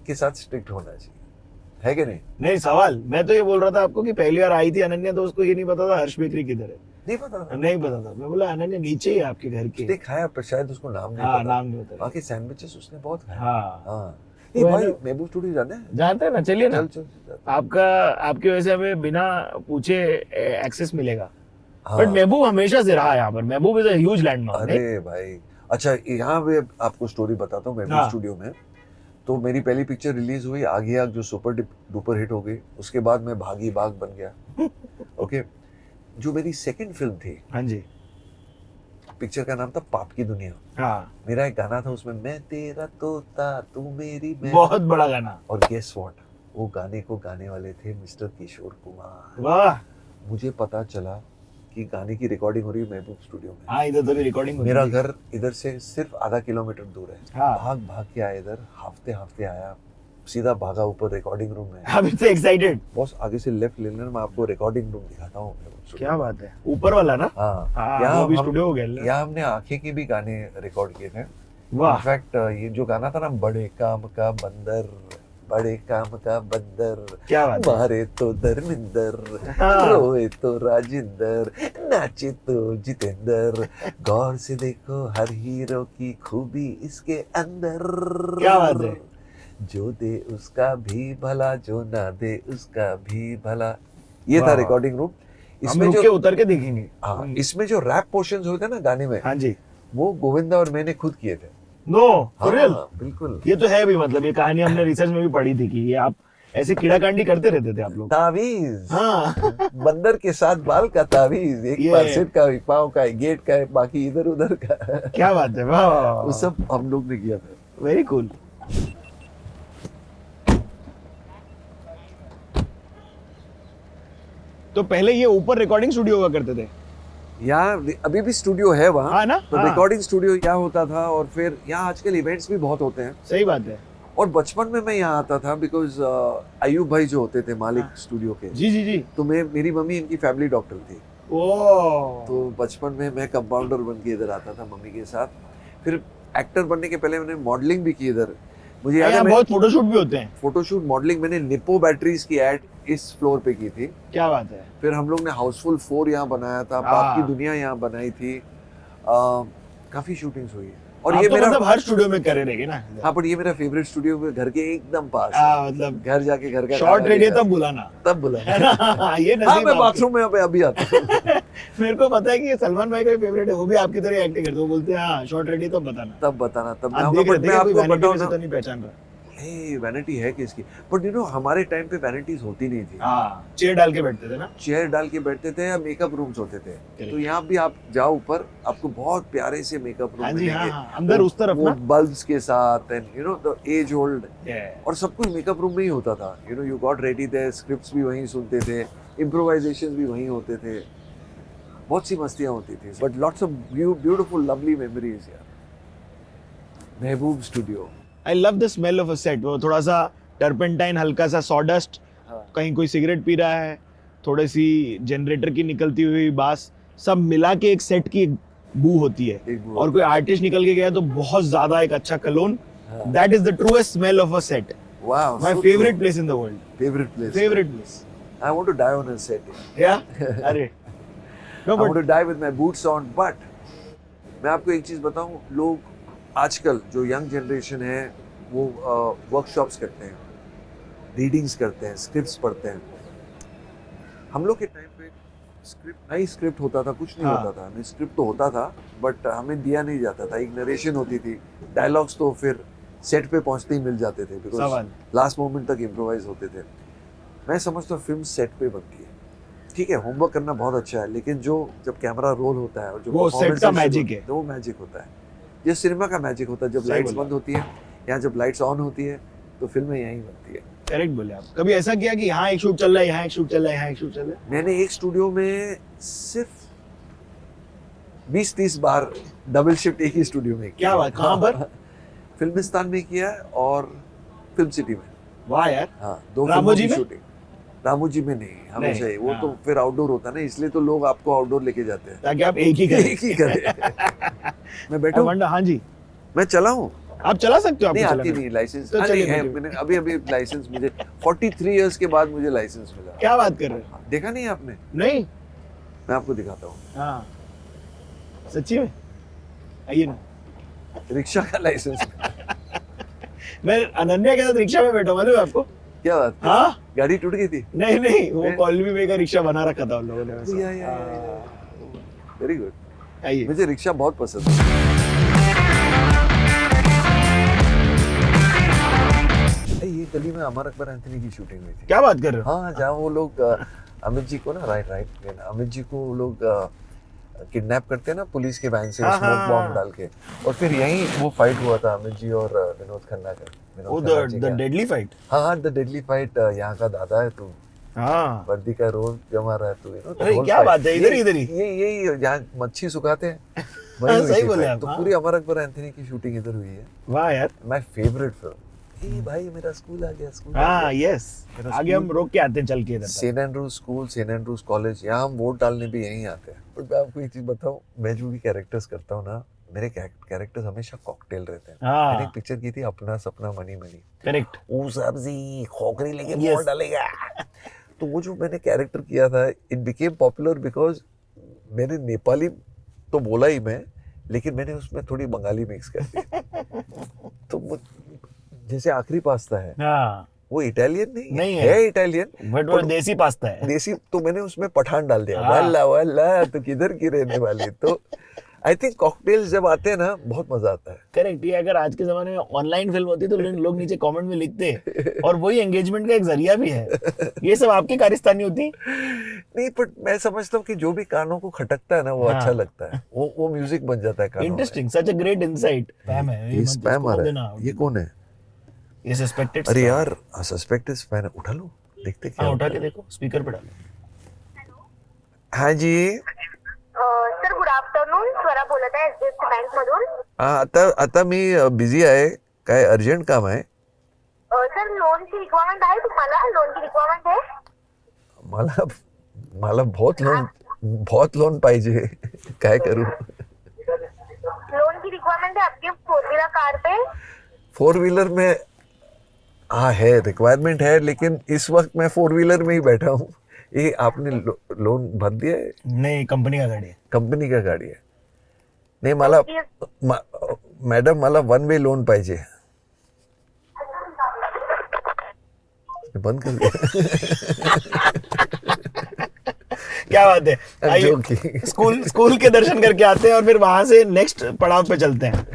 के साथ स्ट्रिक्ट होना चाहिए, है कि नहीं? नहीं सवाल, मैं तो ये बोल रहा था आपको कि पहली बार आई थी अनन्या तो उसको ये नहीं पता था हर्ष बेकरी किधर है। नहीं पता था। नहीं पता था। मैं बोला अनन्या नीचे ही है आपके घर के। उसने खाया पर शायद उसको नाम नहीं हाँ, पता। नाम नहीं पता। वहाँ के सैंडविचेस उसने बहुत खाए। हाँ, हाँ। तो ए भाई, मैंने- महबूब स्टूडियो जाना है? जानते हैं ना, चलिए ना। चल चल चल। आपका आपकी वजह से हमें बिना पूछे एक्सेस मिलेगा। हाँ। बट महबूब हमेशा से रहा यहाँ पर। महबूब इज अ ह्यूज लैंडमार्क। अरे भाई, अच्छा यहाँ पे आपको स्टोरी बताता हूँ। महबूब हाँ। स्टूडियो में तो मेरी पहली पिक्चर रिलीज हुई आगे आग, जो सुपर डुपर हिट हो गई। उसके बाद मैं भागी बाग बन गया। ओके, जो मेरी सेकंड फिल्म थी, हाँ जी, पिक्चर का नाम था पाप की दुनिया। हाँ, मेरा एक गाना था उसमें, मैं तेरा तोता तू मेरी मैं। बहुत बड़ा गाना। और गेस व्हाट, वो गाने को गाने वाले थे मिस्टर किशोर कुमार। वाह। मुझे पता चला कि गाने की रिकॉर्डिंग हो रही है महबूब स्टूडियो में। हाँ, इधर तो भी रिकॉर्डिंग हो मेरा रही है। घर इधर से सिर्फ आधा किलोमीटर दूर है। हाँ। भाग भाग के आया इधर, हाफते हाफते आया, सीधा भागा ऊपर रिकॉर्डिंग रूम में। अभी तो एक्साइटेड। बॉस आगे से लेफ्ट ले लेना, मैं आपको रिकॉर्डिंग रूम दिखाता हूँ। क्या बात है, ऊपर वाला ना? हाँ, हाँ, वो भी स्टूडियो हो गया ना? यहाँ हमने आंखें के भी गाने रिकॉर्ड किए थे। वाह। इनफैक्ट ये जो गाना था ना, बड़े काम का बंदर, बड़े काम का बंदर, क्या बात है? मारे तो धर्मिंदर, हाँ। रोए तो राजिंदर, नाचे तो जितेंद्र, गौर से देखो हर हीरो की खूबी इसके अंदर। क्या बात है? जो दे उसका भी भला, जो ना दे उसका भी भला। ये था वाह। Recording room. हम इसमें रुक के जो उतर के देखेंगे। हाँ, इसमें जो रैप पोर्शंस होते हैं ना गाने में, हाँ जी। वो गोविंदा और मैंने खुद किए थे। No, for real? हाँ, बिल्कुल। ये तो है भी, मतलब ये कहानी हमने रिसर्च में भी पढ़ी थी कि ये आप ऐसे कीड़ा कांडी करते रहते थे आप लोग। तावीज, हाँ। बंदर के साथ बाल का तावीज, एक ये- परसेंट का, एक पाँव का, एक गेट का, बाकी इधर उधर का। क्या बात है, वाह। वो सब हम लोग ने किया था। Very cool. तो पहले ये ऊपर रिकॉर्डिंग स्टूडियो हुआ करते थे? यहाँ अभी भी स्टूडियो है वहाँ। हाँ ना? तो हाँ। रिकॉर्डिंग स्टूडियो यहाँ होता था, और फिर यहाँ आजकल इवेंट्स भी बहुत होते हैं। सही बात है। और बचपन में मैं यहाँ आता था बिकॉज अयूब भाई जो होते थे मालिक हाँ। स्टूडियो के, जी जी जी। तो मेरी मम्मी इनकी फैमिली डॉक्टर थी। ओ। तो बचपन में मैं कंपाउंडर बन के इधर आता था मम्मी के साथ। फिर एक्टर बनने के पहले मैंने मॉडलिंग भी की इधर। मुझे याद है यहाँ मैं बहुत फोटोशूट भी होते हैं। फोटोशूट मॉडलिंग मैंने निप्पो बैटरीज की एड इस फ्लोर पे की थी। क्या बात है। फिर हम लोग ने हाउसफुल 4 यहाँ बनाया था, हाँ। पाप की दुनिया यहाँ बनाई थी। काफी शूटिंग्स हुई है। और आप ये तो मेरा मतलब हर स्टूडियो में करे रहेंगे ना? हाँ, पर ये मेरा फेवरेट स्टूडियो में घर के एकदम पास हाँ, है। मतलब घर जाके घर का शॉर्ट खाना रेडी लेकर- तब बुलाना। तब बुला। है ना? ये हाँ, नसीब मैं आपके। बाथरूम में अभी आता हूँ। मेरे को पता है कि ये सलमान भाई का फेवरेट है, वो भी आपकी तरह एक्टिंग करते हैं। वो बोलते हैं हाँ शॉर्ट रेडी तब बताना। तब बताना, तब मैं आप आऊंगा। देख रहे बट थे मैं कि कोई आपको vanity बताऊँ में से ना, तो नहीं पहचान रहा। हे वैनिटी है किसकी, बट यू नो हमारे टाइम पे वैनिटीज होती नहीं थी। हाँ, चेयर डाल के बैठते थे ना। चेयर डाल के बैठते थे या मेकअप रूम्स होते थे। तो यहाँ भी आप जाओ ऊपर, आपको बहुत प्यारे से मेकअप रूम हाँ जी, हाँ, मिलेंगे, हाँ, अंदर उस तरफ वो ना। बल्ब्स के साथ and you know the age old, Yeah. और सब कुछ मेकअप रूम में ही होता था। You know you got ready थे, स्क्रिप्ट्स भी वहीं सुनते थे, इम्प्रोवाइजेशंस भी वहीं होते थे, बहुत सी मस्तियाँ होती थी, but lots of beautiful lovely memories यार। महबूब studio, I love the smell of a set. वो थोड़ा सा टर्पेंटाइन, हल्का सा सॉडस्ट, हाँ। कहीं कोई सिगरेट पी रहा है, थोड़ी सी जनरेटर की निकलती हुई बास, सब मिला के एक सेट की बू होती है। एक बू और कोई आर्टिस्ट निकल के गया तो बहुत ज्यादा एक अच्छा कलोन। हाँ। That is the truest smell of a set. वाओ, My favorite place in the world. Favourite place, Favorite place. I want to die on a set, Yeah. अरे no, I want but to die with my boots on, but मैं आपको एक चीज बताऊं, लोग आजकल जो यंग जनरेशन है वो वर्कशॉप्स करते हैं, रीडिंग्स करते हैं, स्क्रिप्ट्स पढ़ते हैं। हम लोग के टाइम पे स्क्रिप्ट नहीं, स्क्रिप्ट होता था, कुछ नहीं हाँ। होता था, नहीं स्क्रिप्ट तो होता था बट हमें दिया नहीं जाता था। एक नरेशन होती थी, डायलॉग्स तो फिर सेट पे पहुंचते ही मिल जाते थे, बिकॉज सवाल। लास्ट मोमेंट तक इम्प्रोवाइज होते थे। मैं समझता हूँ फिल्म सेट पे बनती है, ठीक है होमवर्क करना बहुत अच्छा है, लेकिन जो जब कैमरा रोल होता है और जो वो set का performances magic होते है। हैं, वो मैजिक होता है। ये सिनेमा का मैजिक होता है, जब सही लाइट्स बोला। बंद होती है या जब लाइट्स ऑन होती है तो फिल्में यहीं बनती है। करेक्ट बोले आप। कभी ऐसा किया कि यहाँ एक शूट चल रहा है, यहाँ एक शूट चल रहा है, यहाँ एक शूट चल रहा है? मैंने एक स्टूडियो में सिर्फ 20-30 बार डबल शिफ्ट एक ही स्टूडियो में किया। क्या बात, कहाँ पर? फिल्मिस्तान में किया है और फिल्म सिटी में। वाह यार। हाँ, दो रामोजी फिल्मों की में? शूटिंग। रामोजी में नहीं, हमेशा ही वो हाँ। तो फिर आउटडोर होता है ना, इसलिए तो लोग आपको आउटडोर लेके जाते हैं। ताकि आप एक ही करें। एक ही करें। मैं बैठा हूँ, हाँ जी, मैं चला हूँ, आप चला सकते हो। नहीं आपको आती चलाना। नहीं लाइसेंस। तो हाँ, चलिए, नहीं है, चलिए। मैंने अभी लाइसेंस मुझे 43 इयर्स के बाद मुझे लाइसेंस मिला। क्या बात कर रहे हो? देखा नहीं आपने? नहीं। मैं आपको दिखाता हूँ, हाँ, सच्ची में? आइए ना। रिक्शा का लाइसेंस। मैं अनन्या के साथ रिक्शा में बैठा, मालूम है आपको? क्या बात? हाँ, गाड़ी टूट गई थी? नहीं नहीं, वो नहीं? कॉलोनी में का रिक्शा बना रखा था उन लोगों ने वैसा। Very good. आइए। मुझे रिक्शा बहुत पसंद है। ये गली में अमर अकबर एंथनी की शूटिंग हुई थी। क्या बात कर रहे हो? हाँ, जहाँ वो लोग अमित जी को ना राइट अमित जी को वो लोग किडनैप करते हैं ना पुलिस के वैन से, हाँ, स्मोक हाँ, बॉम्ब डाल के, और फिर यहीं वो फाइट हुआ था अमित जी और विनोद खन्ना का। वो विनोद खन्ना जी द का। Deadly fight. हाँ, द डेडली फाइट। यहाँ का दादा है तू, हाँ। वर्दी का रोल जमा रहा है तू, you know, the अरे whole क्या fight। बात है, इधर ही ये यहाँ मच्छी सुखाते हैं, हाँ, वहीं हुई सही थी बोले fight। आप, तो हाँ। पूरी अमर अकबर एंथनी की शूटिंग इधर हुई है। वाह यार। My favourite film. ए भाई, मेरा स्कूल आ गया, स्कूल हाँ, यस। मेरा आगे हम रोक के आते हैं चल के इधर तक। Saint Andrews school, Saint Andrews college, यहाँ हम वोट डालने भी यहीं आते हैं। बट मैं आपको एक चीज बताऊँ, मैं जो भी कैरेक्टर्स करता हूँ ना, मेरे कैरेक्टर्स हमेशा कॉकटेल रहते हैं। हाँ। मैंने एक पिक्चर की थी, अपना सपना मनी मनी। करेक्ट। ओ सब्जी खोखरी लेके Yes. वोट डालेगा। तो वो जो मैंने कैरेक्टर किया था, इट बिकेम पॉपुलर बिकॉज मैंने नेपाली तो बोला ही मैं, लेकिन मैंने उसमें थोड़ी बंगाली मिक्स कर दी। तो वो जैसे आखिरी पास्ता है, हाँ, वो इटालियन नहीं है। है इटालियन, बट वो देसी पास्ता है। देसी, तो मैंने उसमें पठान डाल दिया। हाँ। वल्ला वल्ला तो किधर की रहने वाली। तो आई थिंक कॉकटेल्स जब आते हैं ना, बहुत मजा आता है। करेक्ट। ये अगर आज के जमाने में ऑनलाइन फिल्म होती तो लोग नीचे कमेंट में लिखते, और वही एंगेजमेंट का एक जरिया भी है। ये सब आपकी कारिस्तानी होती। नहीं, बट मैं समझता हूँ कि जो भी कानों को खटकता है ना, वो हाँ। अच्छा लगता है, वो म्यूजिक बन जाता है कानों में। Interesting, such a great insight. Spam है ये स्पैम आ रहा है। ये कौन है? ये सस्पेक्टेड। अरे यार, सस्पेक्टेड स्पैम। उठा लो, देखते क्या हाँ, उठा होता के है। देखो, स्पीकर पे डालो। हाँ जी, सर गुड आफ्टरनून, स्वरा बोलत आहे एचडीएफसी बँक मधून. आता मी बिझी आहे, काय अर्जंट काम आहे? सर लोनची रिक्वायरमेंट आहे तुम्हाला? लोनची रिक्वायरमेंट आहे? मला बहुत लोन पाहिजे, काय करू? लोन की रिक्वायरमेंट है आपकी 4 व्हीलर कार पे? 4 व्हीलर में हाँ है, रिक्वायरमेंट है, लेकिन इस वक्त मैं 4 व्हीलर में ही बैठा हूँ। ये आपने लोन भर दिया है? नहीं, कंपनी का गाड़ी है। कंपनी का गाडी आहे. नाही, मला मॅडम, मला 1 वे लोन पाहिजे. बंद कर दिया. क्या बात है। आइए, joking. स्कूल के दर्शन करके आते हैं और फिर वहां से नेक्स्ट पड़ाव पे चलते हैं।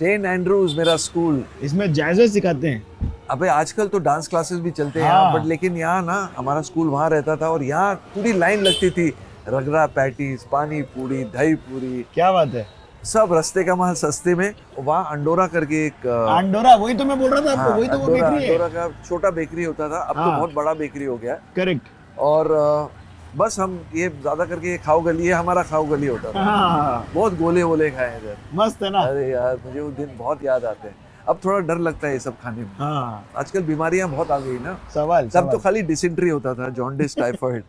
सेंट एंड्रूज मेरा स्कूल। इसमें जैज सिखाते हैं। अबे आजकल तो डांस क्लासेस भी चलते हैं हाँ। यहाँ, बट लेकिन यहाँ ना हमारा स्कूल वहाँ रहता था और यहाँ पूरी लाइन लगती थी, रगड़ा पैटीज, पानी पूरी, दही पूरी, क्या बात है। सब रास्ते का माल सस्ते में। वहाँ अंडोरा करके एक अंडोरा, वही तो मैं बोल रहा था आपको, वही तो वो अंडोरा बेकरी है। अंडोरा का छोटा बेकरी होता था, अब तो हाँ। बहुत बड़ा बेकरी हो गया है। करेक्ट। और बस हम ये ज्यादा करके ये खाओ गली है, हमारा खाओ गली होता था। हाँ, बहुत गोले वोले खाए इधर। मस्त है ना। अरे यार मुझे वो दिन बहुत याद आते हैं। अब थोड़ा डर लगता है ये सब खाने में। हाँ, आजकल बीमारियां बहुत आ गई ना। सवाल तब तो खाली डिसेंट्री होता था, जॉन्डिस, टाइफाइड।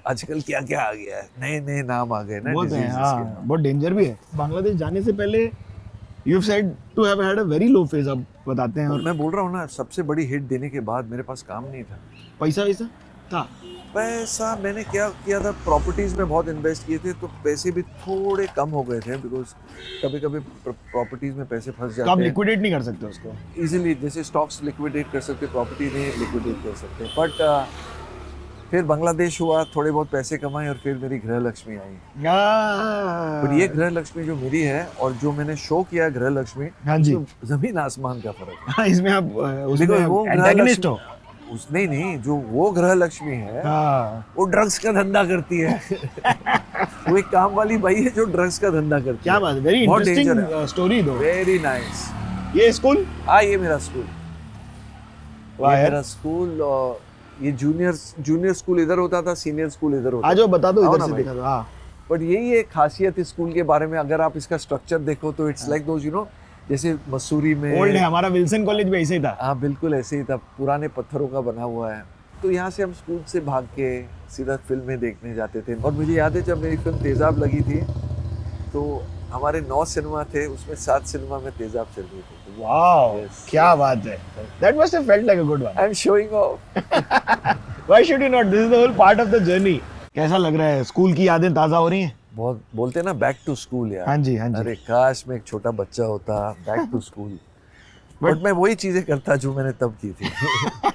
आजकल क्या क्या आ गया है, नए नए नाम आ गए ना बहुत है। diseases हाँ, के। बहुत डेंजर भी है। बांग्लादेश जाने से पहले you said to have had a very low phase, अब बताते हैं। और मैं बोल रहा हूँ ना, सबसे बड़ी हिट देने के बाद मेरे पास काम नहीं था। पैसा वैसा था? पैसा मैंने क्या किया था, प्रॉपर्टीज में बहुत इन्वेस्ट किए थे, तो पैसे भी थोड़े कम हो गए थे, बिकॉज कभी कभी प्रॉपर्टीज में पैसे फंस तो आप जाते हैं लिक्विडेट नहीं कर सकते उसको। इजीली। जैसे स्टॉक्स लिक्विडेट कर सकते, प्रॉपर्टी नहीं लिक्विडेट कर सकते। बट फिर बांग्लादेश हुआ, थोड़े बहुत पैसे कमाए और फिर मेरी गृह लक्ष्मी आई। पर ये गृह लक्ष्मी जो मेरी है और जो मैंने शो किया गृह लक्ष्मी, हाँ जी। उसमें जमीन आसमान का फर्क है। हाँ, इसमें आप Because वो उसमें गृह एंटेगनिस्ट लक्ष्मी- हो। नहीं, जो वो गृह लक्ष्मी है हाँ, वो ड्रग्स का धंधा करती है। वो एक काम वाली भाई है जो ड्रग्स का धंधा करती क्या है। बात है। वेरी बहुत danger इंटरेस्टिंग स्टोरी दो। Very nice. ये स्कूल, ये मेरा स्कूल, वाह ये यार। मेरा स्कूल। और ये जूनियर स्कूल इधर होता था, सीनियर स्कूल इधर होता आज वो बता दो, आओ इधर ना से भाई। दिखा दो। हाँ, बट यही एक खासियत है स्कूल के बारे में। अगर आप इसका स्ट्रक्चर देखो तो it's like those, you know, जैसे मसूरी में ओल्ड है। हमारा विल्सन कॉलेज भी ऐसे ही था। हाँ बिल्कुल ऐसे ही था, पुराने पत्थरों का बना हुआ है। तो यहाँ से हम स्कूल से भाग के सीधा फिल्में देखने जाते थे। और मुझे याद है जब मेरी फिल्म तेजाब लगी थी तो हमारे 9 सिनेमा थे, उसमें 7 सिनेमा में तेजाब चल रही थी। Wow, Yes. क्या बात है। That must have felt like a good one. I am showing off. Why should you not? This is the whole part of the journey. कैसा लग रहा है? स्कूल की यादें ताजा हो रही हैं? बहुत बोलते हैं ना बैक टू स्कूल यार। हाँ जी, हाँ जी। अरे काश मैं एक छोटा बच्चा होता, बैक टू स्कूल। बट मैं वही चीजें करता जो मैंने तब की थी।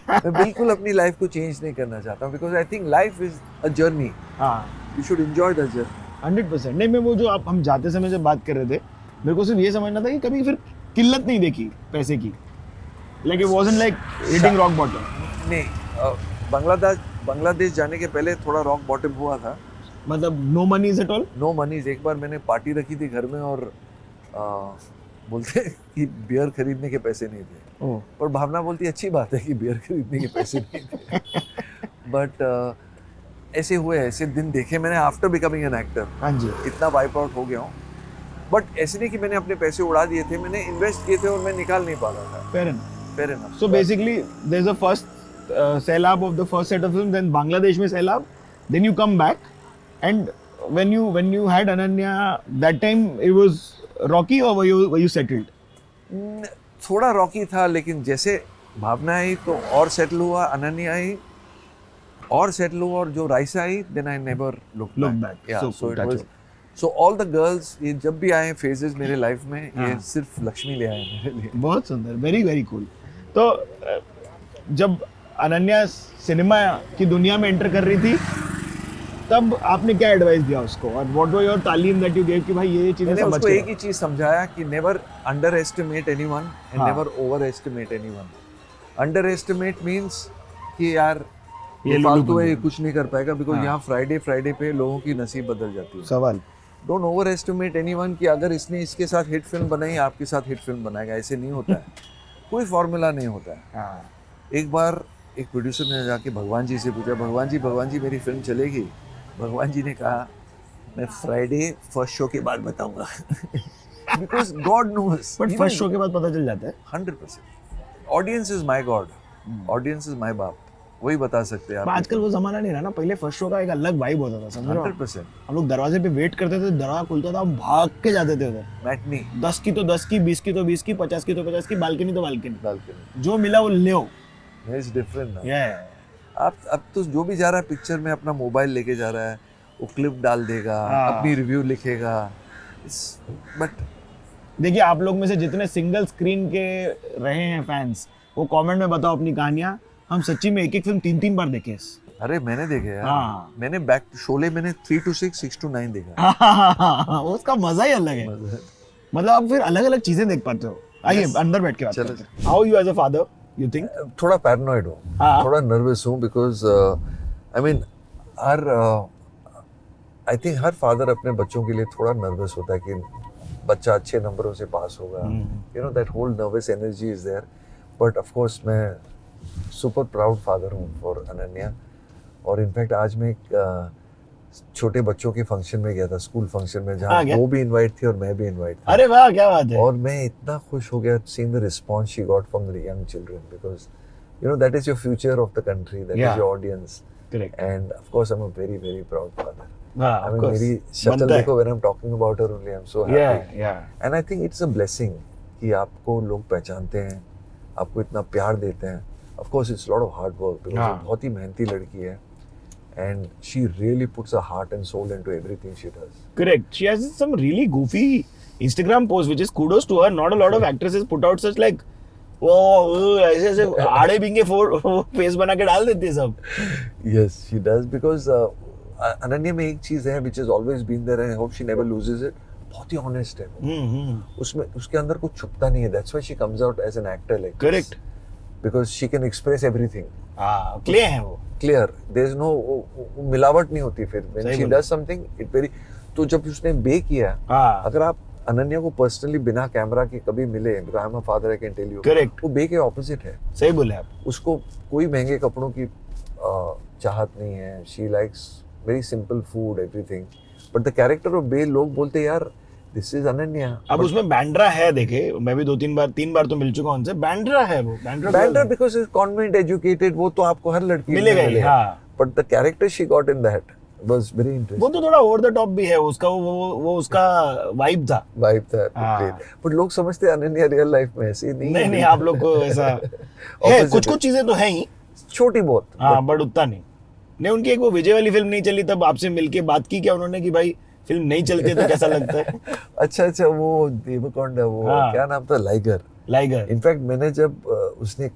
मैं बिल्कुल अपनी लाइफ को चेंज नहीं करना चाहता हूँ, because I think life is a journey, हाँ, you should enjoy the journey. 100%। नहीं, मैं वो जो हम जाते समय जब बात कर रहे थे, मेरे को सिर्फ ये समझना था कि कभी फिर किल्लत नहीं देखी पैसे की। Like it wasn't like hitting rock bottom. नहीं, बांग्लादेश जाने के पहले थोड़ा रॉक बॉटम हुआ था। मतलब no money at all? No moneys. एक बार मैंने पार्टी रखी थी घर में और बोलते कि बियर खरीदने के पैसे नहीं थे। ओह, और भावना बोलती अच्छी बात है कि बियर खरीदने के पैसे नहीं थे। बट ऐसे हुए, ऐसे दिन देखे मैंने आफ्टर बिकमिंग एन एक्टर। हाँ जी। इतना वाइप आउट हो गया हूँ। बट ऐसे नहीं कि मैंने अपने पैसे उड़ा दिए थे, मैंने इन्वेस्ट किए थे और मैं निकाल नहीं पा रहा था। Fair enough. Fair enough. So basically, there's a first sell-up of the first set of films, then Bangladesh में sell-up, then you come back, and when you had Ananya, that time it was rocky or were you settled? थोड़ा Rocky था, लेकिन जैसे भावना आई तो और settle हुआ, अनन्या आई और settle हुआ, और जो राइसा I then I never look back. या So so it that's was. it. So all the girls, ये जब भी आए फेजेस मेरे लाइफ में, ये हाँ. सिर्फ लक्ष्मी ले आए मेरे लिए। बहुत सुंदर, वेरी वेरी कूल। तो जब अनन्या सिनेमा की दुनिया में एंटर कर रही थी, तब आपने क्या एडवाइस दिया उसको, और व्हाट वाज योर तालीम दैट यू गेव कि भाई ये चीजें मैंने समझ उसको के एक ही चीज समझाया कि never underestimate anyone and हाँ. Never overestimate anyone. Underestimate means कि यार ये ये लोग फालतू है, बंदे ये कुछ नहीं कर पाएगा, बिकॉज हाँ. यहाँ फ्राइडे पे लोगों की नसीब बदल जाती है। सवाल। डोंट ओवर एस्टिमेट एनीवन कि अगर इसने इसके साथ हिट फिल्म बनाई, आपके साथ हिट फिल्म बनाएगा, ऐसे नहीं होता है। कोई फॉर्मूला नहीं होता है। हाँ, एक बार एक प्रोड्यूसर ने जाके भगवान जी से पूछा, भगवान जी मेरी फिल्म चलेगी? भगवान जी ने कहा मैं फ्राइडे फर्स्ट शो के बाद बताऊंगा। Because God knows. But first show के बाद पता चल जाता है। 100%। Audience is my God, audience is my बाप, वही बता सकते हैं पर आप। आजकल वो जमाना नहीं रहा ना, पहले फर्स्ट शो का एक अलग वाइब होता था, समझ रहे हो? 100%। हम लोग दरवाजे पे वेट करते थे, दरवाजा खुलता था, हम भाग के जाते थे उधर। मैटनी 10 की तो 10 की, 20 की तो 20 की, 50 की तो 50 की, बालकनी तो बालकनी, डाल के जो मिला वो ले। इट्स डिफरेंट ना। Yeah. अब तो जो भी जा रहा है पिक्चर में अपना मोबाइल लेके जा रहा है, वो क्लिप डाल देगा, हाँ. अपनी रिव्यू लिखेगा। बट देखिए, आप लोग में से जितने सिंगल स्क्रीन के रहे हैं फैंस, वो कमेंट में बताओ अपनी कहानियां। हम सच्ची में एक एक फिल्म 3-3 बार देखे हैं। अरे मैंने देखे यार। हाँ. मैंने शोले मैंने 3 to 6, 6 to 9 देखा। उसका मजा ही अलग है। मतलब आप फिर अलग अलग चीजें देख पाते हो। आइए अंदर बैठ के बात चलो। करते हैं. How you as a father, you think? थोड़ा पैरानॉइड हूँ, हाँ. थोड़ा नर्वस हूँ because I mean her I think her father अपने बच्चों के लिए थोड़ा नर्वस होता है कि बच्चा अच्छे नंबरों से पास होगा, you know that whole nervous energy is there. But of course मैं सुपर प्राउड फादर हूँ फॉर अनन्या. और इनफैक्ट आज मैं एक छोटे बच्चों के फंक्शन में गया था, स्कूल फंक्शन में, जहाँ क्या? वो भी इनवाइट थी और मैं भी इनवाइट था. अरे वाह क्या बात है. और मैं इतना खुश हो गया seeing the response she got from the young children because you know that is your future of the country, that Yeah. is your audience. Correct. And of course I'm a very very proud father. हाँ, I of mean course. मेरी शक्ल बनता है. देखो, when I'm talking about her only I'm so happy. Yeah, yeah. And I think it's a blessing कि आपको लोग पहचानते हैं, आपको इतना प्यार देते हैं. Of course it's a lot of hard work because हाँ. वो बहुत ही मेहनती लड़की है. And she really puts her heart and soul into everything she does. Correct. She has some really goofy Instagram posts, which is kudos to her. Not a lot of actresses put out such like, oh, ऐसे ऐसे आड़े बिंगे face बना के डाल देती है सब. Yes, she does because Ananya में एक चीज है which has always been there and I hope she never loses it. बहुत ही honest है वो. उसमें उसके अंदर कुछ छुपता नहीं है. That's why she comes out as an actor like Correct. this. Because she can express everything. हाँ, clear है वो. Clear. There is no वो मिलावट नहीं होती फिर. When सही she बोला. does something, it very. तो जब उसने बे किया, हाँ. अगर आप अनन्या को पर्सनली बिना कैमरा के कभी मिले, because I'm a father, I can tell you. Correct. वो बे के ऑपोजिट है. सही बोले आप. उसको कोई महंगे कपड़ों की चाहत नहीं है. She likes very simple food everything. But the character of बे, लोग बोलते यार दिस इज अनन्या. अब उसमें बैंड्रा है, देखे मैं भी 2-3 बार तो मिल चुका हूँ उनसे. बैंड्रा है वो. बैंडर बिकॉज इज कॉन्वेंट एजुकेटेड, वो तो आपको हर लड़की में मिलेगा ही, हाँ. But the character she got in that was very वो इंटरेस्टिंग. तो थोड़ा ओवर द टॉप भी है उसका. वो उसका वाइब था. वाइब था. हाँ. बट लोग समझते हैं अनन्या रियल लाइफ में ऐसी नहीं. नहीं आप लोग को ऐसा है. कुछ चीजें तो है ही. छोटी बहुत. हाँ, बट उतना नहीं. नहीं, उनकी एक वो विजय वाली फिल्म नहीं चली, तब आपसे मिलके बात की क्या उन्होंने कि भाई फिल्म नहीं चलती तो कैसा लगता है? अच्छा वो देवकोंडा, वो हाँ. क्या नाम था, लाइगर. लाइगर. इनफैक्ट मैंने जब उसने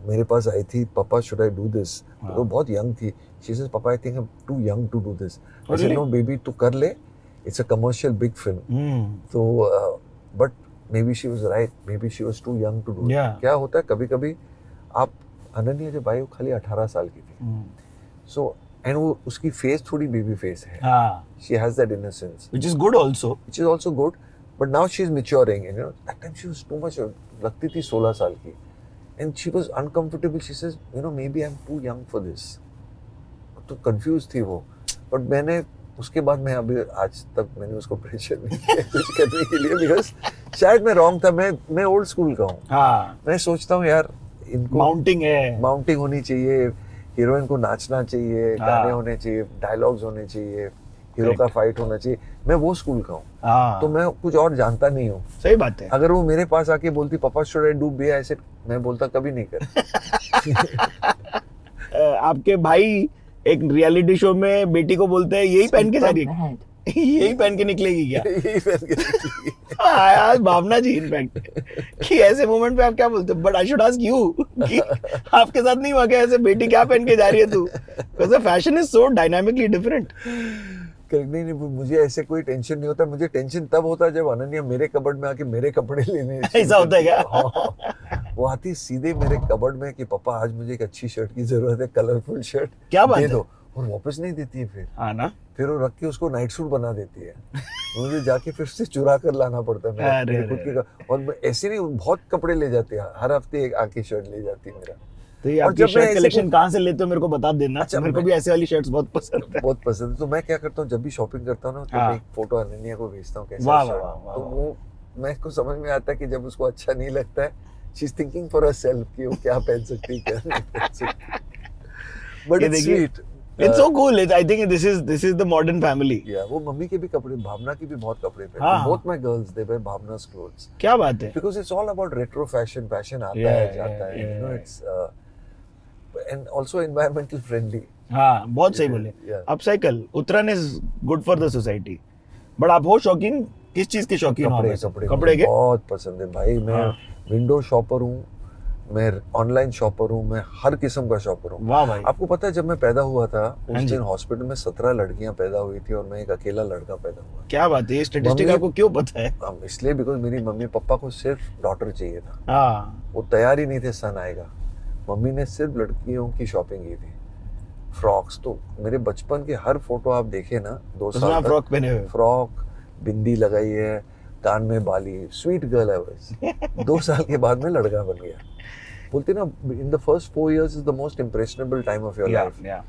मेरे पास आई थी, पापा शुड आई डू दिस, वो बहुत यंग थी. शी सेज पापा I think I am too young to do this. I said no baby तू कर ले, it's a commercial big film. तो but maybe she was right, maybe she was too young to do. क्या होता है कभी कभी आप, अनन्या जब आई वो खाली 18 साल की थी. सो एंड वो उसकी फेस थोड़ी बेबी फेस है. हाँ. She has that innocence Which is good also. which is also good, but now she is maturing, and you know that time she was too much. लगती थी 16 साल की, and she was uncomfortable. She says, you know, maybe I'm too young for this. तो confused थी वो. but मैंने उसके बाद मैं अभी आज तक मैंने उसको प्रेशर नहीं किया कुछ करने के लिए, because शायद मैं रॉन्ग था. मैं ओल्ड स्कूल का हूँ. हाँ. मैं सोचता हूँ यार इनको माउंटिंग है. माउंटिंग होनी चाहिए, हीरोइन को नाचना चाहिए, हाँ. गाने होने चाहिए, डायलॉग्स होने चाहिए, हीरो का फाइट होना चाहिए. मैं वो स्कूल का हूँ. हाँ. तो मैं कुछ और जानता नहीं हूँ. सही बात है. अगर वो मेरे पास आके बोलती पापा शुड आई डू बे, ऐसे मैं बोलता कभी नहीं कर. आपके भाई एक रियलिटी शो में बेटी को बोलते हैं यही पहन के जा रही है. यही पहन के निकलेगी क्या? यही पहन के निकली. आज भावना जी इनफैक्ट कि ऐसे मोमेंट पे आप क्या बोलते हो? But I should ask you कि आपके साथ नहीं हुआ क्या ऐसे, बेटी क्या पहन के जा रही है तू? Because the fashion is so dynamically different. नहीं, मुझे ऐसे कोई टेंशन नहीं होता. मुझे टेंशन तब होता है जब अनन्या मेरे कबर्ड में आके मेरे कपड़े लेने. ऐसा होता है क्या? हाँ. वो आती सीधे मेरे कबर्ड में कि पापा आज मुझे एक अच्छी शर्ट की जरूरत है, कलरफुल शर्ट क्या बात दे है? दो. और वापस नहीं देती है फिर. हाँ ना. फिर वो रख के उसको नाइट सूट बना देती है. मुझे जाके फिर से चुरा कर लाना पड़ता है. मेरे खुद के. और ऐसे नहीं, बहुत कपड़े ले जाते हैं. हर हफ्ते एक आके शर्ट ले जाती है मेरा. तो ये और आपकी जब मैं शर्ट ऐसे कलेक्शन कहाँ से लेते हो मेरे को बता देना. अच्छा, मेरे को भी ऐसे वाली शर्ट्स बहुत पसंद है. बहुत पसंद है. तो मैं क्या करता हूँ जब भी शॉपिंग करता हूँ ना, तो हाँ. मैं एक फोटो अनन्या को भेजता हूँ कैसा वाह, शर्ट. वाह, वाह, तो वाह. वो मैं को समझ में आता है कि जब उसको अच्छा नहीं लगता है, she is thinking for herself कि वो क्या पहन सकती है, क्या नहीं पहन सकती. बट ये इट्स देखिए, sweet. It's so cool. I think this is the modern family. या वो मम्मी के भी कपड़े, भावना की भी बहुत कपड़े थे. हाँ. Both my girls they wear भावना's clothes. क्या बात है? Because it's all about retro fashion. Fashion आता Yeah, है, जाता है. yeah, You know, yeah. it's and also environmental friendly. हाँ, बहुत सही बोले. Yeah. Upcycle Uttarayan is good for the society. But आप हो शौकीन, किस चीज के शौकीन हो? कपड़े आप? कपड़े कपड़े के बहुत पसंद है भाई. मैं हाँ. विंडो शॉपर हूँ. मैं ऑनलाइन शॉपर हूँ, मैं हर किस्म का शॉपर हूँ। वाह भाई। आपको पता है जब मैं पैदा हुआ था हाँ उस जी। दिन हॉस्पिटल में 17 लड़कियां पैदा हुई थी और मैं एक अकेला लड़का पैदा हुआ। क्या बात है, ये स्टैटिस्टिक मम्मी- आपको क्यों पता है? इसलिए बिकॉज मेरी मम्मी पापा को सिर्फ डॉटर चाहिए था, हाँ, वो तैयार ही नहीं थे सन आएगा। मम्मी ने सिर्फ लड़कियों की शॉपिंग की थी, फ्रॉक्स। तो मेरे बचपन के हर फोटो आप देखे ना, 2 उसमें साल आप तक फ्रॉक पहने हुए हो। फ्रॉक, बिंदी लगाई है, कान में बाली, स्वीट गर्ल है बस। 2 साल के बाद में लड़का बन गया। बोलते ना in the first 4 years is the most impressionable time of your life. या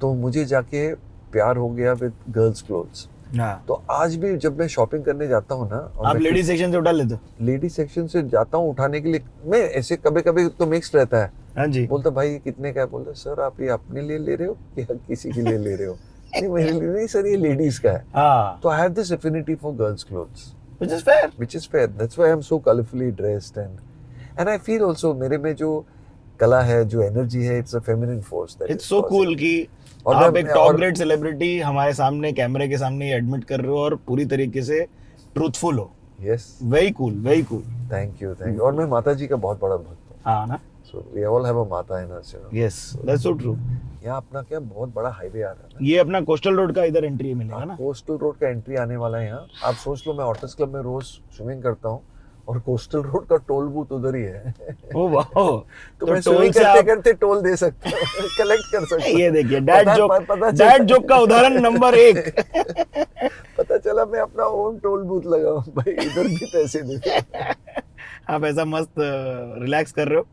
तो मुझे जाके प्यार हो गया विद गर्ल्स क्लोथ्स। हाँ, तो आज भी जब मैं शॉपिंग करने जाता हूँ ना, आप लेडीज सेक्शन से उठा लेते हो? लेडी सेक्शन से जाता हूँ उठाने के लिए, मैं ऐसे कभी कभी तो मिक्स रहता है। हाँ जी। बोलता भाई कितने का है? बोलता सर आप ये अपने लिए ले रहे हो या किसी के लिए ले रहे हो? नहीं मेरे लिए नहीं सर, ये लेडीज का है। हाँ, तो I have this affinity for girls clothes which is fair. which is fair. That's why I'm so colorfully dressed and I feel also मेरे में जो कला है, जो एनर्जी है, it's a feminine force that It's is so cool positive. कि और आप मैं- एक टॉप और- ग्रेड सेलिब्रिटी हमारे सामने कैमरे के सामने एडमिट कर रहे हो और पूरी तरीके से ट्रूथफुल हो। Yes, very cool, very cool. thank you. और मैं माता जी का बहुत बड़ा भक्त हूँ। हाँ ना, So we all have a माता in us, you know. Yes, that's so true. यहाँ अपना क्या बहुत बड़ा हाईवे आ रहा है ना, ये अपना कोस्टल रोड का इधर एंट्री मिलेगा ना। कोस्टल रोड का एंट्री आने वाला है यहाँ। आप सोच लो मैं ऑटर्स क्लब में रोज स्विमिंग करता हूँ और कोस्टल रोड का टोल बूथ उधर ही है। ओ वाह, तो मैं टोल स्विमिंग से करते आप करते टोल दे सकता हूँ, कलेक्ट कर सकता हूँ। ये देखिए डैड पता- जोक, पता चला- डैड जोक का उदाहरण नंबर 1। पता चला मैं अपना ओन टोल बूथ लगाऊं भाई, इधर भी पैसे दे। आप ऐसा मस्त रिलैक्स कर रहे हो।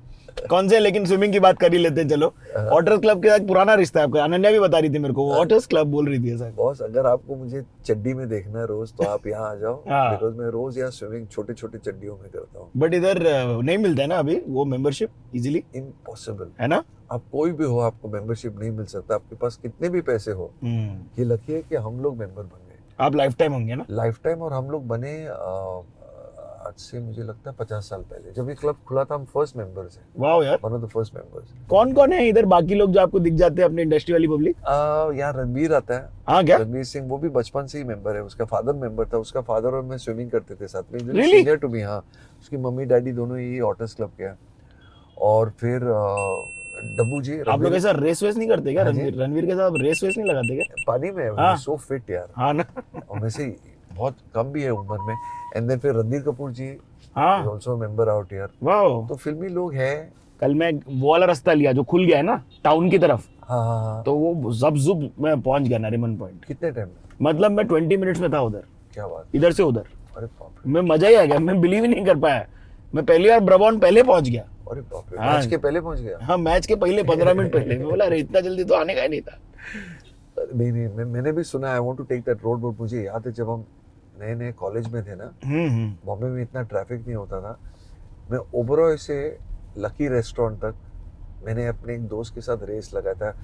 कौन से, लेकिन स्विमिंग की बात कर ही लेते हैं, चलो। ऑटर्स क्लब के साथ पुराना रिश्ता है आपका, अनन्या भी बता रही थी मेरे को, ऑटर्स क्लब बोल रही थी ऐसा। बॉस अगर आपको मुझे चड्डी में देखना है रोज तो आप यहाँ आ जाओ, हाँ। बिकॉज मैं रोज यहाँ स्विमिंग छोटे छोटे चड्डियों में करता हूँ। बट इधर नहीं मिलता है ना अभी वो मेंबरशिप इजीली, इम्पॉसिबल, है ना? आप कोई भी हो आपको मेंबरशिप नहीं मिल सकता, आपके पास कितने भी पैसे हो। ये लकी है कि हम लोग मेंबर बन गए आप लाइफ टाइम होंगे ना? Life time. और हम लोग बने आज से मुझे लगता है 50 साल पहले, जब ये क्लब खुला था हम फर्स्ट मेंबर्स हैं, वाह यार। One of the first members. कौन कौन है इधर बाकी लोग जो आपको दिख जाते हैं अपनी इंडस्ट्री वाली पब्लिक? यहाँ रणवीर आता है, हाँ क्या? रणवीर सिंह, वो भी बचपन से ही मेंबर है। उसका फादर मेंबर था, उसका फादर और मैं स्विमिंग करते थे साथ में, Really? Senior to me. हाँ, उसकी मम्मी डैडी दोनों ही ऑटर्स क्लब के हैं। और फिर डब्बू जी, आप लोग ऐसा रेस वेस नहीं करते क्या? हाँ जी। रणवीर के साथ रेस वेस नहीं लगाते क्या? पानी में हाँ। सो फिट यार, हाँ ना। और वैसे बहुत कम भी है उम्र में। एंड देन फिर रणधीर कपूर जी हाँ, ऑल्सो मेंबर आउट हियर। वाह। तो फिल्मी लोग हैं। कल मैं वो वाला रास्ता लिया जो खुल गया है ना टाउन की तरफ, हाँ हाँ हाँ। तो वो जब जुब मैं पहुंच गया नरीमन पॉइंट। कितने टाइम में? मतलब मैं 20 मिनट्स में था उधर, क्या बात, इधर से उधर। अरे बाप रे, मैं मजा ही आ गया, मैं बिलीव ही नहीं कर पाया। मैं पहली बार ब्रबॉन पहले पहुंच गया। अरे बाप रे, हाँ। मैच के पहले पहुंच गया। हाँ, मैच के पहले 15 मिनट पहले। मैं बोला अरे इतना जल्दी तो आने का ही नहीं था। नहीं, मैंने भी सुना, I want to take that road, but मुझे याद है जब हम नए नए कॉलेज में थे ना, बॉम्बे में इतना ट्रैफिक नहीं होता था। मैं ओबरॉय से लकी रेस्टोरेंट तक मैंने अपने एक दोस्त के साथ रेस लगाया था।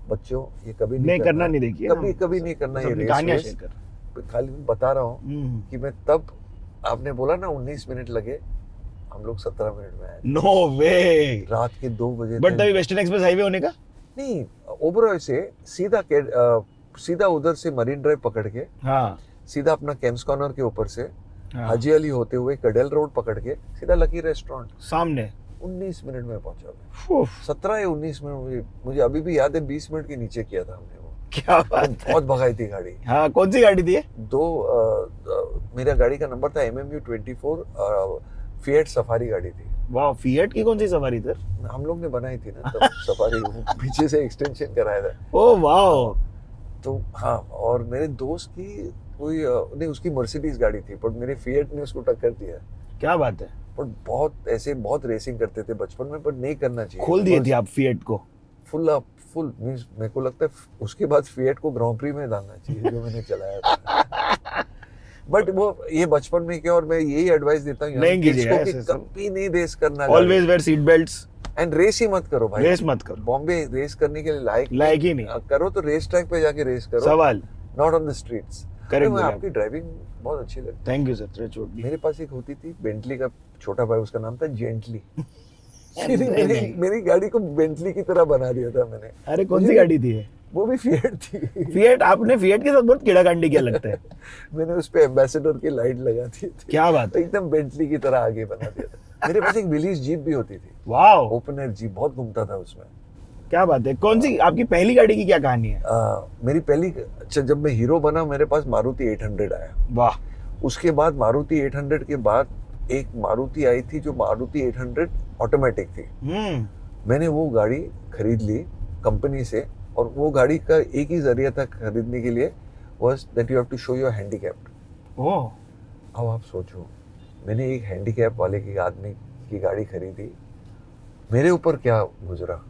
बच्चों ये कभी नहीं करना, नहीं देखिए कभी कभी नहीं करना ये रेस। कहानियां रेस। शेयर कर। खाली बता रहा हूँ हम्म। कि मैं तब, आपने बोला ना 19 मिनट लगे, हम लोग 17 मिनट में आए नो वे। रात के 2 बजे बट तक। तभी वेस्टर्न एक्सप्रेस हाईवे होने का? नहीं, ओबरॉय से सीधा उधर से मरीन ड्राइव पकड़ के हाँ, सीधा अपना केम्स कॉर्नर के ऊपर से हाँ। हाजी अली होते हुए कडेल रोड पकड़ के सीधा लकी रेस्टोरेंट। सामने 19 मिनट में पहुंचा मैं। उफ, 17 या 19 मिनट, मुझे अभी भी याद है। 20 मिनट के नीचे किया था हमने वो। क्या बात है। बहुत भगाई थी गाड़ी। हाँ, कौन सी गाड़ी थी ये? मेरा गाड़ी का नंबर था MMU 24, फिएट सफारी गाड़ी थी। वाह, फिएट की कौन सी सवारी थी? हम लोग ने बनाई थी ना तब सफारी, पीछे से एक्सटेंशन कराया था। ओ वाह। तो हाँ, और मेरे दोस्त की कोई नहीं, उसकी मर्सिडीज गाड़ी थी, पर मेरे फिएट ने उसको टक्कर दिया। क्या बात है। पर बहुत रेसिंग करते थे बचपन में, पर नहीं करना चाहिए। खोल दिए थे आप फिएट को? फुल मींस मेरे को लगता है उसके बाद फिएट को ग्रां प्री में डालना चाहिए जो मैंने चलाया था। बट वो ये बचपन में क्या, और मैं यही एडवाइस देता हूँ नहीं कीजिएगा कि ऐसे सब। कभी नहीं रेस करना, always wear seat belts, and race ही मत करो भाई। रेस मत करो। बॉम्बे रेस करने के लिए लायक ही नहीं। करो तो रेस ट्रैक पे जाके रेस करो, सवाल। Not on the streets. Correct मैं बोला आपकी ड्राइविंग बहुत अच्छी लगती थैंक यू सर, चोट है। मेरे पास एक होती थी बेंटली का छोटा भाई, उसका नाम था जेंटली। मेरी गाड़ी को बेंटली की तरह बना दिया था मैंने। अरे कौन सी गाड़ी थी ये? वो भी फिएट थी। फिएट? आपने फिएट के साथ बहुत कीड़ाकांडी किया लगता है। मैंने उस पे एम्बेसडर की लाइट लगा दी थी, क्या बात है। एकदम बेंटली की तरह आगे बना दिया था। मेरे पास एक विलीज जीप भी होती थी, वाओ, ओपन एयर जीप, बहुत घूमता था उसमें। क्या बात है। कौन सी आपकी पहली गाड़ी की क्या कहानी है? मेरी पहली, अच्छा जब मैं हीरो बना मेरे पास मारुति 800 आया। वाह, उसके बाद मारुति 800 के बाद एक मारुति आई थी जो मारुति 800 ऑटोमेटिक थी। मैंने वो गाड़ी खरीद ली कंपनी से, और वो गाड़ी का एक ही जरिया था खरीदने के लिए, was that you have to show your handicapped. ओह, अब आप सोचो, मैंने एक हैंडीकैप वाले की आदमी की गाड़ी खरीदी, मेरे ऊपर क्या गुजरा।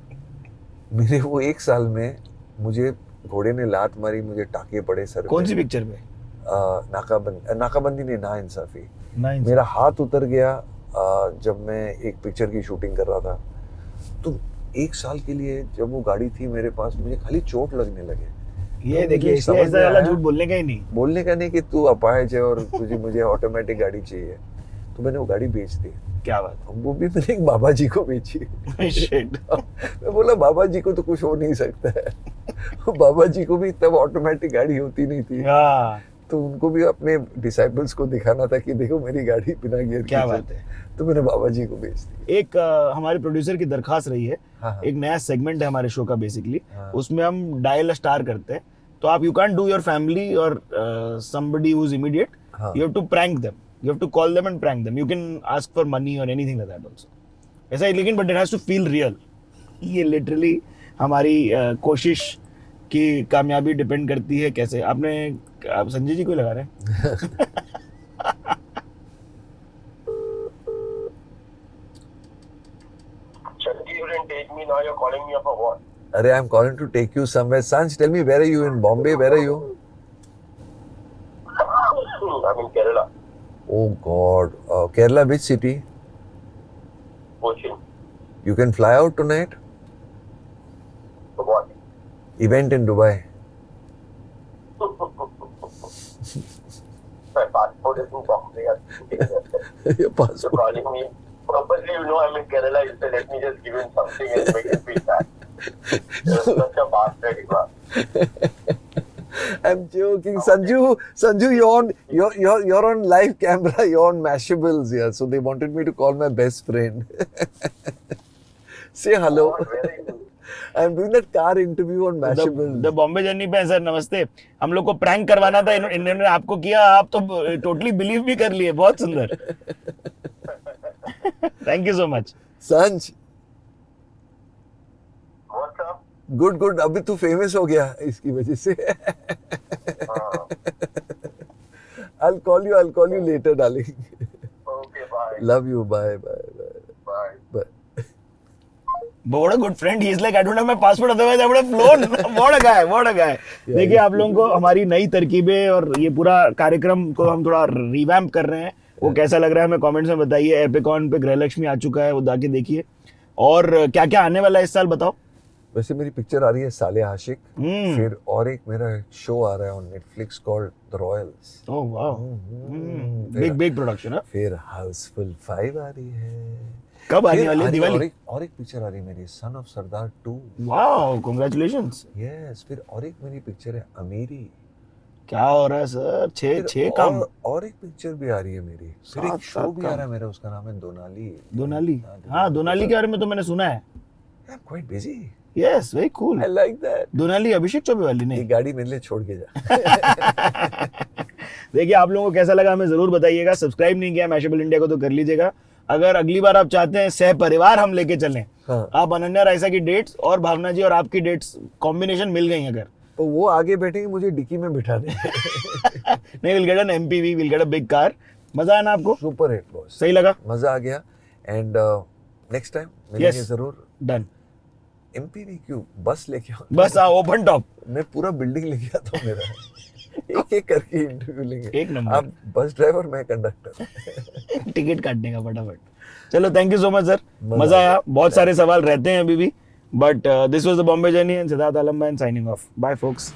मेरे वो एक साल में मुझे घोड़े ने लात मारी, मुझे टाके पड़े सर पे। कौन सी पिक्चर में? नाकाबंदी ने ना इंसाफी। नाइस। मेरा हाथ उतर गया जब मैं एक पिक्चर की शूटिंग कर रहा था। तो एक साल के लिए जब वो गाड़ी थी मेरे पास, मुझे खाली चोट लगने लगे। ये तो देखिए, मुझे इसलिए समझ ऐसा में वाला आया, झूठ बोलने का ही नहीं। बोलने का नहीं कि तू अपाहिज है और तुझे मुझे ऑटोमेटिक गाड़ी चाहिए। तो मैंने वो गाड़ी बेच दी। क्या बात वो भी मैंने एक बाबा जी को बेची। है। Shit. मैं बोला बाबा जी को तो कुछ हो नहीं सकता है। बाबा जी को भी तब ऑटोमेटिक गाड़ी होती नहीं थी, हाँ, तो उनको भी अपने डिसाइपल्स को दिखाना था कि देखो मेरी गाड़ी बिना गियर के क्या बात चलती। है। तो मैंने बाबा जी को बेच दी। एक हमारे प्रोड्यूसर की दरखास्त रही है, हाँ। एक नया सेगमेंट है हमारे शो का बेसिकली, हाँ। उसमें हम डायल स्टार करते हैं। तो आप, you can do your family और somebody who's immediate, हाँ। you have to prank them, you have to call them and prank them, you can ask for money or anything like that also, ऐसा ही, लेकिन but it has to feel real। ये literally हमारी कोशिश की कामयाबी depend करती है कैसे। आप संजय जी को ही लगा रहे हैं? Chakki, you didn't take me, now you're calling me up for what? अरे I am calling to take you somewhere. Sanj, tell me, where are you in Bombay? Where are you? I'm in Kerala. Oh God, Kerala, which city? Cochin. You can fly out tonight? For what? Event in Dubai. My passport is in Bombay. Your You're passport. calling me. Purposely, you know I'm in Kerala. You say, let me just give him something and make him feel bad. You're such a bastard, Ivan. I'm joking, Sanju, you're on live camera. You're on Mashables here, so they wanted me to call my best friend. Say hello. Where are you? I'm doing that car interview on Mashables. The Bombay journey पे है sir, नमस्ते। हम लोग को prank करवाना था, इन्होंने आपको किया, आप तो टोटली बिलीव भी कर लिए। बहुत सुंदर। Thank you so much. Sanj, What's up? good. अभी तू फेमस हो गया इसकी वजह से। I'll call you later, darling. Okay, bye. Love you. Bye. Bye. What a good friend. He is like, I don't have my passport, otherwise I would have flown. What a guy. देखिए, आप लोगों को हमारी नई तरकीबें और ये पूरा कार्यक्रम को हम थोड़ा रिवैम्प कर रहे हैं। वो कैसा लग रहा है हमें कमेंट्स में बताइए। एपिकॉन पे गृहलक्ष्मी आ चुका है, वो जाके देखिए। और क्या क्या आने वाला है इस साल बताओ। वैसे मेरी पिक्चर आ रही है साले आशिक, हम्म। फिर और एक मेरा शो आ रहा है on Netflix called the Royals, ओह वाह, बिग प्रोडक्शन है। फिर हाउसफुल 5 आ रही है। कब आने फिर वाली है? दिवाली? और एक पिक्चर आ रही है मेरी, सन ऑफ सरदार 2। वाह, कांग्रेचुलेशंस। यस, फिर और एक मेरी पिक्चर है अमीरी। क्या हो रहा है सर? छह काम। और एक पिक्चर भी आ रही है मेरी, फिर एक शो भी आ रहा है मेरा, उसका नाम है दोनाली। हाँ, दोनाली के बारे में तो मैंने सुना है। I am quite busy. Yes, very cool. I like that. दोनाली अभिषेक चौबे वाली ये नहीं? गाड़ी मेरे लिए छोड़ के जा। देखिए, आप लोगों को कैसा लगा हमें जरूर बताइएगा। सब्सक्राइब नहीं किया मैशेबल इंडिया को तो कर लीजिएगा। अगर अगली बार आप चाहते हैं सह परिवार हम लेके चलें, हाँ। आप अनन्या रायसा की डेट्स और भावना जी और आपकी डेट्स कॉम्बिनेशन मिल गई अगर, तो वो आगे बैठेंगे, मुझे डिक्की में बिठा देंगे। नहीं, will get an MPV, will get a big car. मजा आया ना आपको? सुपर हिट बॉस, सही लगा? मजा आ गया। एंड नेक्स्ट टाइम मिलेंगे Yes. जरूर। डन। एमपीवी क्यों, बस लेके आओ। बस ओपन टॉप। मैं पूरा बिल्डिंग लेके आता हूँ मेरा। एक करके इंटरव्यू लेंगे। एक नंबर। आप बस ड्राइवर, मैं कंडक्टर। टिकट काटने का फटाफट। चलो, thank you so much sir, मजा मजा आया। आया। बहुत सारे सवाल रहते हैं अभी भी, but this was the Bombay journey and Siddharth Alam signing off. Bye focus.